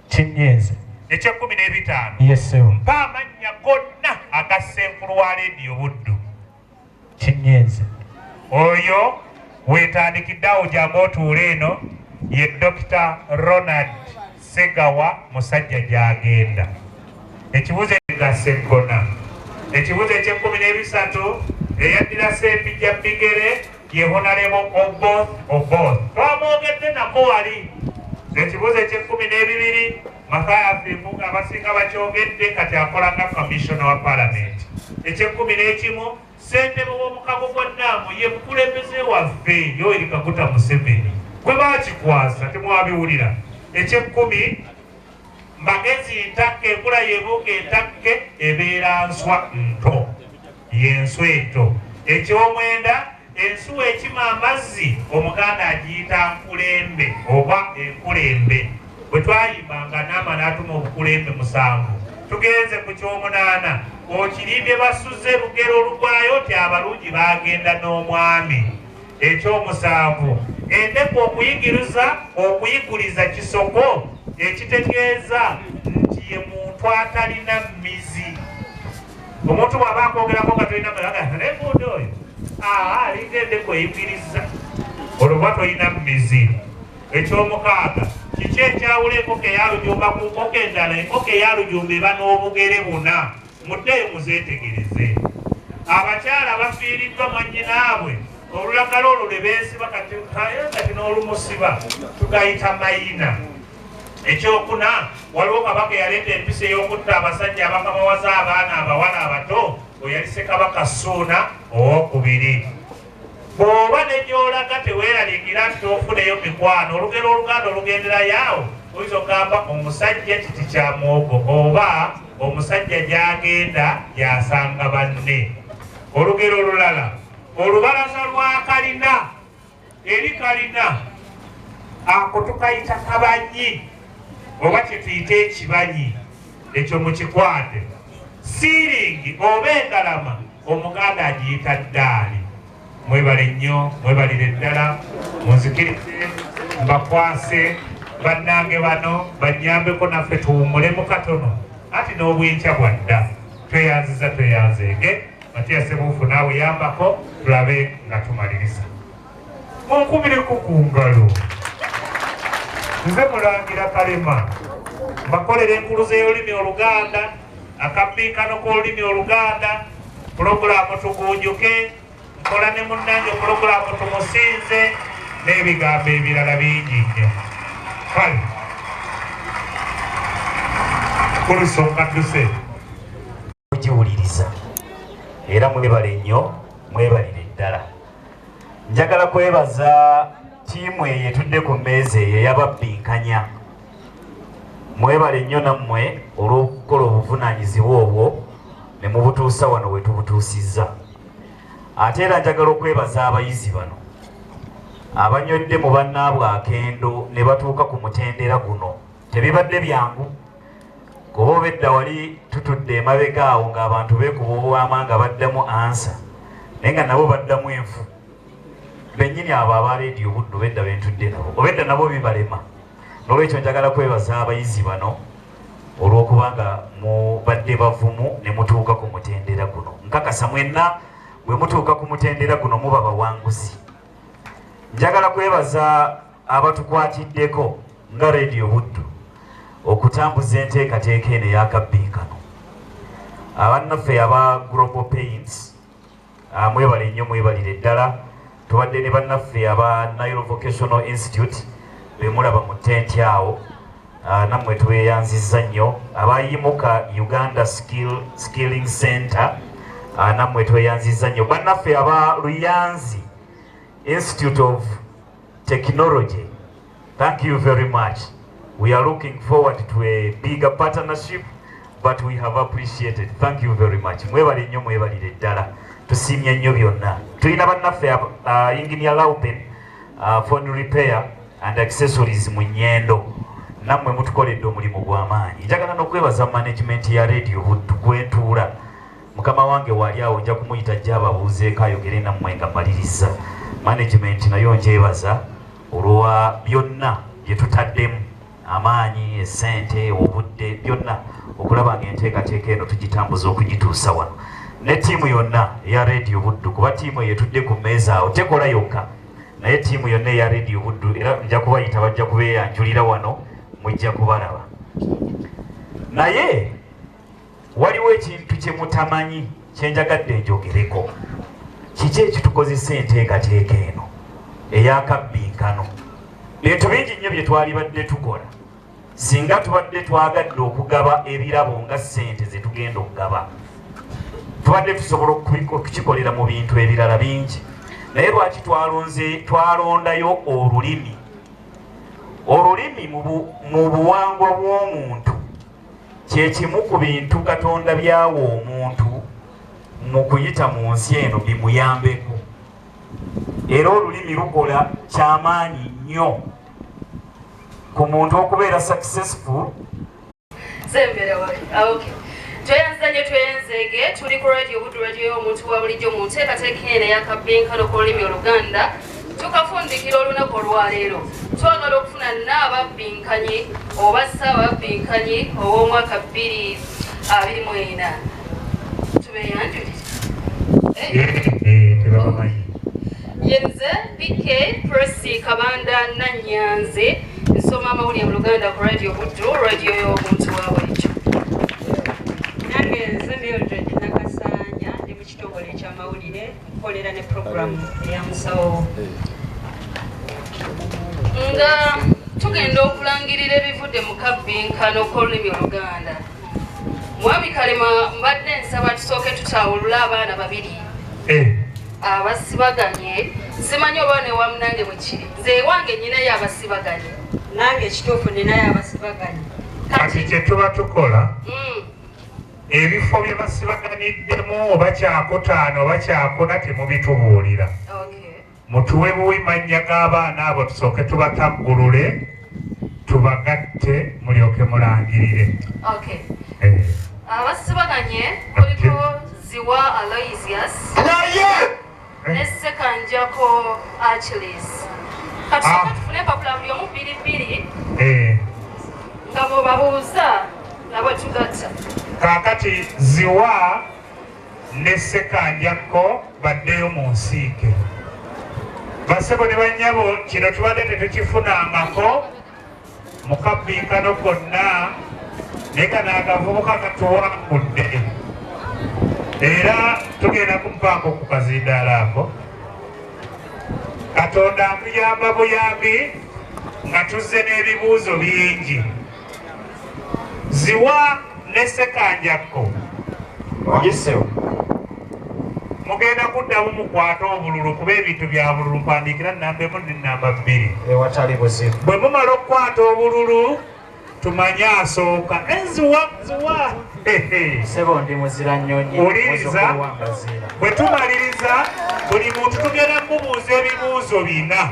kinyinze ekyekkumi n'ebitaano yesebo mpa amannya gonna aga Senkulu wa leediyo Buddu kinyinze oyo weetandikiddeawo gyamba otuule eno ye Dr. Ronald Segawa musajja gy'agenda ekibuuzo ga Sseggona ekibuuzo eky'ekkumi n'ebisatu eyaddira Ssempijja Bigere ye Honorable Oboth twamwogedde nako wali ekibuuzo eky'ekkumi n'ebibiri Mathias Mpuuga abasinga bakyogedde kati akola nga commissioner wa paalamenti eky'ekkumi n'ekimu ssentebe w'omukago gwa nnaamu ye mukulembeze waffe Yoweri Kaguta Museveni gwe baakikwasa temwabiwulira ekyekkumi magezi ntakke enkula yeebuuka entakke ebeera nswa nto y'enswa eto ekyomwenda ensuwa ekima amazzi omuganda agiyita nkulembe oba enkulembe bwe twayimbanga naama n'atuma obukulembe 7 tugenze ku kyomunaana okirimbye basuze lugero olugwayo ti abalungi bagenda n'omwami ekyomusanvu endeku okuyiguliza kisoko ekitegeeza nti ye muntu atalina mizi omuntu bw'aba akwogerako nga tolina neguudo oyo alinga endeku eyigiriza olwoba tolina mizi ekyomukaaga kiki ekyawula enkoko eyalujumba ku nkoko endala? Enkoko eyalujumba eba n'obugere buna. Muddeyo muzeetegereze. Abakyala bafiiriddwa mwannyinaabwe olulagala olwo lwe beesiba kati n'olumusiba tugayita mayina. Ekyokuna, waliwo kabaka eyaleeta empisa ey'okutta abasajja abakabawaza abaana abawala abato bwe yali Ssekabaka Ssuuna owookubiri. Bw'oba ne gy'olaga teweeraliikira nti tofuneyo mikwano, olugero oluganda olugenderayo awo oyinza okugamba omusajja kiti kya muwogo oba omusajja gy'agenda y'asanga banne. Olugero olulala, olubalaza lwa kalina eri kalina ako tukayita kabanyi oba kyetuyita ekibanyi, ekyo mukikwate. Siiringi oba engalama omuganda agiyita ddaali. Mwebale nnyo, mwebalire ddala, munzikirize mbakwase bannange bano bannyambeko naffe tuwummulemu katono. Ati n'obwenkya bwadda tweyanziza tweyanzeege. Matiya Ssebuufu naawe yambako tulabe nga tumaliriza. Munkubireko ku ngalo. Nze Mulangira Kalema mbakolera enkuluze y'olulimi Oluganda, akabbinkano k'olulimi Oluganda, pulogulaamu Tugunjuke, nkola ne munnange pulogulaamu Tumusinze n'ebigambo ebirala bingi nnyo. Kale kulusonga dduse kugiwuliriza era mwebale nnyo, mwebalire ddala. Njagala kwebaza ttiimu eyo etudde ku mmeeza eyo eyababbinkanya. Mwebale nnyo nammwe olw'okukola obuvunaanyizibwa obwo ne mubutuusa wano we tubutuusizza. Ate era njagala okwebaza abayizi bano abanywedde mu bannaabwe akendo ne batuuka ku mutendera guno. Tebibadde byangu. Kuba obedda wali tutudde emabega awo ng'abantu beekuba obwama nga baddamu ansa naye nga nabo baddamu enfu. Bennyini abo aba Reediyo Buddu bedda bentudde nabo obedda nabo bibalema. N'olwekyo njagala kwebaza abayizi bano olw'okuba nga mubadde bavumu ne mutuuka ku mutendera guno. Nkakasa mwenna bwe mutuuka ku mutendera guno muba bawanguzi. Njagala kwebaza abatukwatiddeko nga Reediyo Buddu okutambuza enteekateeka eno ey'akabbinkano. Abannaffe aba Global Paints mwebale nnyo, mwebalire ddala. Tubadde ne bannaffe aba Nile Vocational Institute bemulaba mu ttenti awo, nammwe tweyanzizza nnyo. Abayimuka Uganda Skilling Center nammwe tweyanzizza nnyo. Bannaffe aba Luyanzi Institute of Technology, thank you very much. We are looking forward to a bigger partnership, but we have appreciated. Thank you very much. Mwebale nnyo, mwebalire ddala. Tusiimye nnyo byonna. Tulina bannaffe Engineer Laupen phone repair and accessories mu Nnyendo. Nammwe mutukoledde omulimu gw'amaanyi. Njagala n'okwebaza management ya Reediyo Buddu kwentuula. Mukama wange wali awo nja kumuyita ajja ababuuzeeko ayogere nammwe nga mmaliriza. Management nayo njebaza olwa byonna bye tutaddemu. Amaanyi, essente, obudde, byonna okulaba ng'enteekateeka eno tugitambuza okugituusa wano. Ne ttiimu yonna eya Reediyo Buddu, kuba ttiimu eyo etudde ku mmeeza awo tekola yokka, naye ttiimu yonna eya Reediyo Buddu era nja kubayita bajja kubeeyanjulira wano, mujja kubalaba. Naye waliwo ekintu kye mutamanyi kye njagadde njogereko. Kiki ekitukozesa enteekateeka eno ey'akabbinkano? Bintu bingi nnyo bye twali badde tukola singa tubadde twagadde okugaba ebirabo nga ssente ze tugenda okugaba. Tubadde tusobola okukikolera mu bintu ebirala bingi, naye lwaki twalondayo olulimi? Olulimi mu buwangwa bw'omuntu kye kimu ku bintu Katonda byawa omuntu mu kuyita mu nsi eno bimuyambeko. Era olulimi lukola kyamaanyi nnyo ku muntu okubeera successful. Zembera wali. Okay. Tweyanzanye tweyanzege tuli ku Reediyo Buddu, Reediyo y'omuntu wa bulijjo mu nteekateeka eno ey'akabbinkano k'olulimi Oluganda. Tukafundikira olunaku olwaleero. Twagala okufuna n'ababbinkanye oba ssaababbinkanye ow'omwaka 2024. Tubeeyanjulire. Tebabamanyi. Yenze PK Presi Kabanda Nannyanze nsoma amawulire mu Luganda ku radio Buddu, radio y'omuntu wa bulijjo. Nange nze Mildred Nakasanya ndi mu kitongole eky'amawulire nkolera ne programu eya musawo. Nga tugenda okulangirira ebivudde mu kabbinkano k'olulimi Oluganda. Mwami Kalema mbadde nsaba tusooke tutawulula abaana babiri abasibaganye, simanyi oba ne wamu nange bwe kiri. Nze ewange nnyinayo abasibaganye. Nange ekituufu ninayo abasibaganye. Kati kye tuba tukola ebifo bye basibaganiddemu oba kyakutaano oba kyakuna temubitubuulira. Mutuwe buwi mannya g'abaana abo tusooke tubataggulule tubagatte mulyoke mulangirire. Abasibaganye kuliko Ziwa Aloysius ne Sekanjako Achilles. Kati tufune empapula buli omu bbiri nga bw'obabuuza nabo tugatta. Kaakati Ziwa ne Sekanjako baddeyo mu nsiike. Basebo ne bannyabo kino tubadde tetukifunangako mu kabbinkano konna naye kano akavubuka katuwangudde era tugenda kumupaako ku kazindaala ako. Katonda nkuyamba buyambi nga tuzze n'ebibuuzo bingi. Ziwa ne Sekanjako ogisewo mugenda kuddamu mukwata obululu kuba ebintu bya bululu mpandiikira nnamba emu ne nnamba bbiri. Ewatali buzibu. Bwe mumala okukwata obululu tumanye asooka. Ziwa sebo ndi muzira nnyonyi. Owuliriza bwe tumaliriza buli muntu tugenda kumubuuza ebibuuzo bina.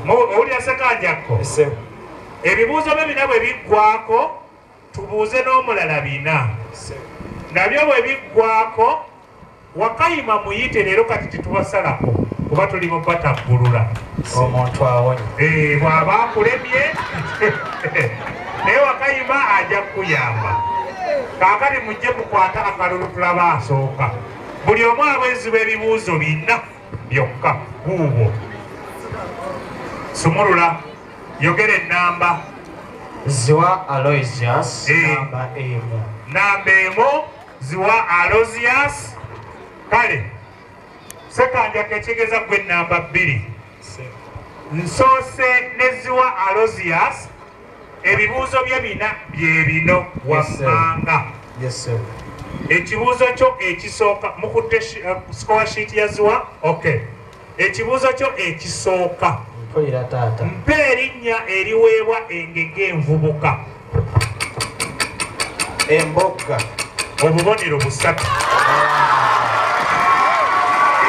Owulira Sekanjako? Ebibuuzo bye bina bwe biggwako tubuuze n'omulala bina. Nabyo bwe biggwako Wakayima muyite leero kati tetubasalako kuba tuli mu bataggulula. Omuntu awonye. Bw'aba akulemye naye Wakayima ajja kukuyamba. Kaakati mujje mukwata akalulu tulaba asooka. Buli omu abweziba ebibuuzo bina byokka buubwo. Sumulula yogera ennamba. Ziwa Aloysius namba emu. Namba emu Ziwa Aloysius. Kale Sekanjako ekigeza gwe nnamba bbiri. Nsoose ne Ziwa Aloysius ebibuuzo bye bina bye bino wammanga. Ekibuuzo kyo ekisooka mukutte score sheet ya Ziwa. Ekibuuzo kyo ekisooka mpa erinnya eriweebwa engege envubuka. Embogga. Obubonero busatu.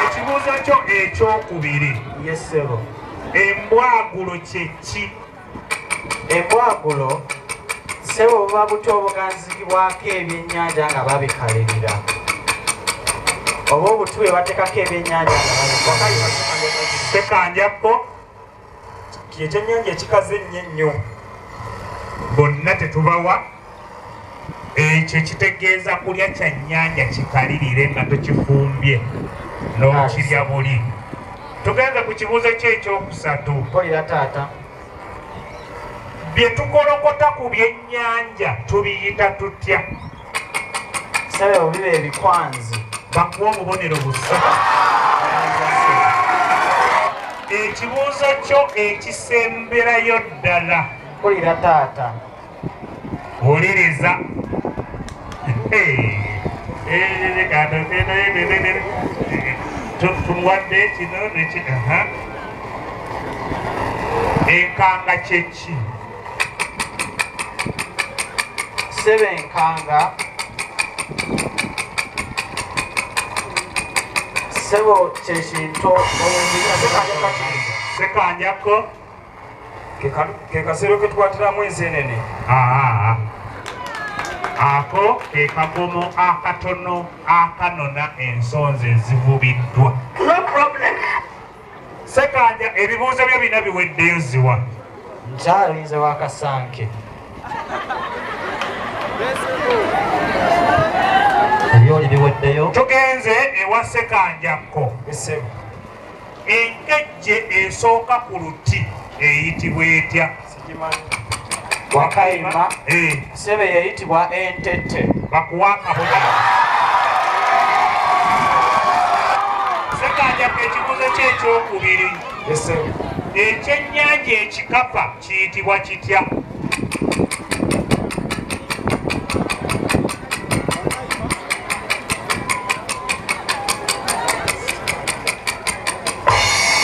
Ekibuuzo kyo ekyokubiri. Embwagulo kye ki? Embwagulo sebo buba buto obuganzikibwako ebyennyanja nga babikalirira oba obuti bwe bateekako ebyennyanja nga babikala. Sekanjako kyekyennyanja ekikaze ennyo. Bonna tetubawa ekyo kitegeeza kulya kyannyanja kikalirire nga tokifumbye n'okirya buli. Tugenze ku kibuuzo kye ekyokusatu. Mpulira taata. Bye tukolokota ku byennyanja tubiyita tutya? Sebo biba ebikwanzi. Bakuwa obubonero busatu. Ekibuuzo kyo ekisemberayo ddala. Mpulira taata. Wuliriza. Tumuwadde kino nekino. Enkanga kye ki? Sebo enkanga sebo kyekintu Sekanjako ke kasero ke twatiramu enseenene. Ako ke kagomo akatono akanona ensonzi ezivubiddwa. Sekanja ebibuuzo byo bina biweddeyo Ziwa. Nkyalinze wakasanke. Ebyoli biweddeyo. Tugenze ewa Sekanjako. Enkejje esooka ku luti eyitibwa etya? Wakayima ssebe yayitibwa entette. Bakuwa akabonero. Ssekanja ekibuuzo kye ekyokubiri. Ekyennyanja ekikapa kiyitibwa kitya?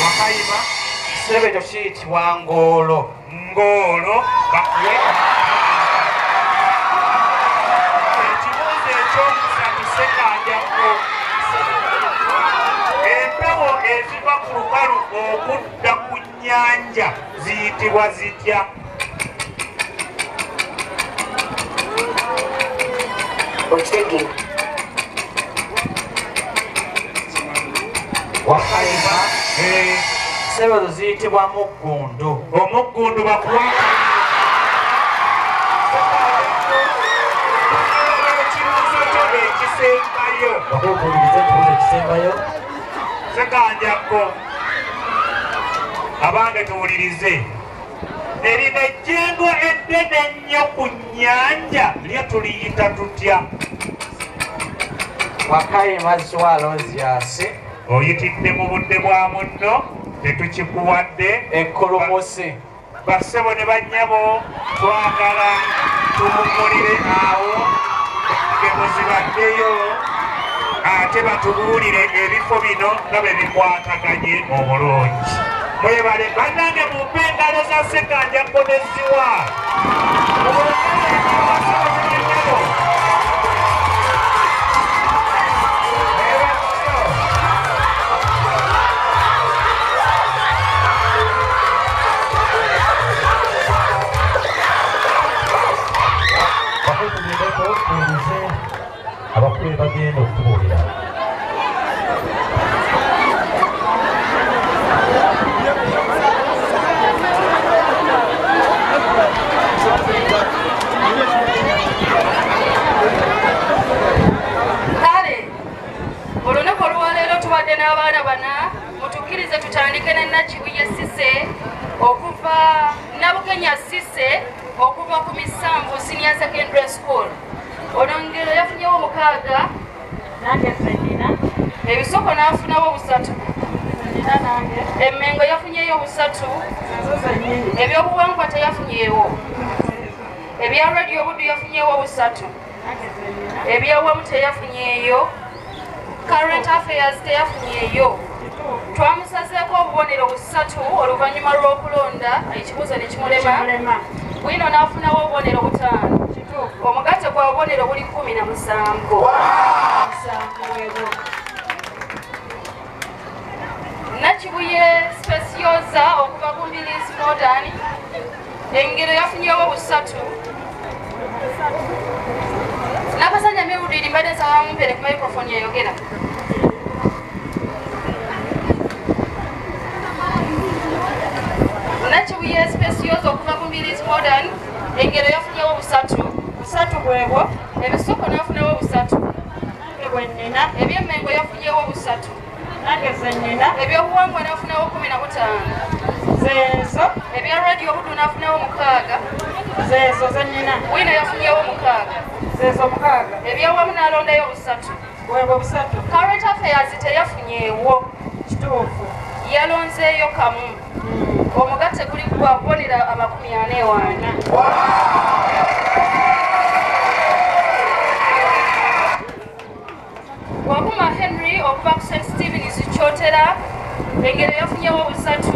Wakayima ssebe ekyo kiyitibwa ngoolo. Ngoolo bakuwe. Ekibuuzo ekyokusatu Ssekanjako. Empewo eziva ku lukalu okudda ku nnyanja ziyitibwa zitya? Otege. Wakayima ssebe ziyitibwa muggundu. Omuggundu bakuwa. Ekibuuzo kyo ekisembayo. Bakuwuliriza ekibuuzo ekisembayo. Ssekanjako abange tuwulirize. Erino ejjengo eddene ennyo ku nnyanja lyo tuliyita tutya? Wakayima Swallows. Oyitidde mu budde bwa munno tetukikuwadde. Ekkolomose. Bassebo ne bannyabo twagala tuwummulire awo ge muzibaddeyo ate batubuulire ebifo bino nga bwe bikwataganye obulungi. Mwebale bannange mumpe engalo za Ssekanjako ne Ziwa. Abakulu bagenda okutubuulira. Kale olunaku olwaleero tubadde n'abaana bana mutukkirize tutandike ne Nakibuye Cissy okuva Nabukenya Cissy okuva ku Misambu Senior Secondary School. Ono ngero yafunyewo 6 nange zenina. Ebisoko n'afunawo 3. Emmengo yafunyeyo 3. Ebyobuwangwa teyafunyeewo. Ebya radio Buddu yafunyeewo 3. Ebyawamu teyafunyeeyo. Current affairs teyafunyeeyo. Twamusazeeko obubonero 3 oluvannyuma lw'okulonda ekibuuzo ne kimulema. Bwino n'afunawo obubonero 5. Omugatte gwa bubonero buli 17. Nakibuye Specioza okuva ku Mbilizi Modern engero yafunyewo 3. Nakasanya Mewuliri mbadde nsaba mumpere ku microphone yayogera. Nakibuye Specioza okuva ku Mbilizi Modern engero yafunyewo 3. 3 bwebwo. Ebisoko n'afunawo 3. Ebwennina. Ebyemmengo yafunyewo 3. Nange zenina. Ebyobuwangwa n'afunawo 15. Zeezo. Ebya radio Buddu n'afunawo 6. Zeezo zenina. Bwino yafunyewo 6. Zeezo 6. Ebyawamu n'alondayo 3. Bwebwo 3. Current affairs teyafunyeewo. Kituufu. Yalonzeeyo kamu. Omugatte guli gwa bubonero 44. Waguma Henry okuva ku St. Stephen's Kyotera engero yafunyewo 3.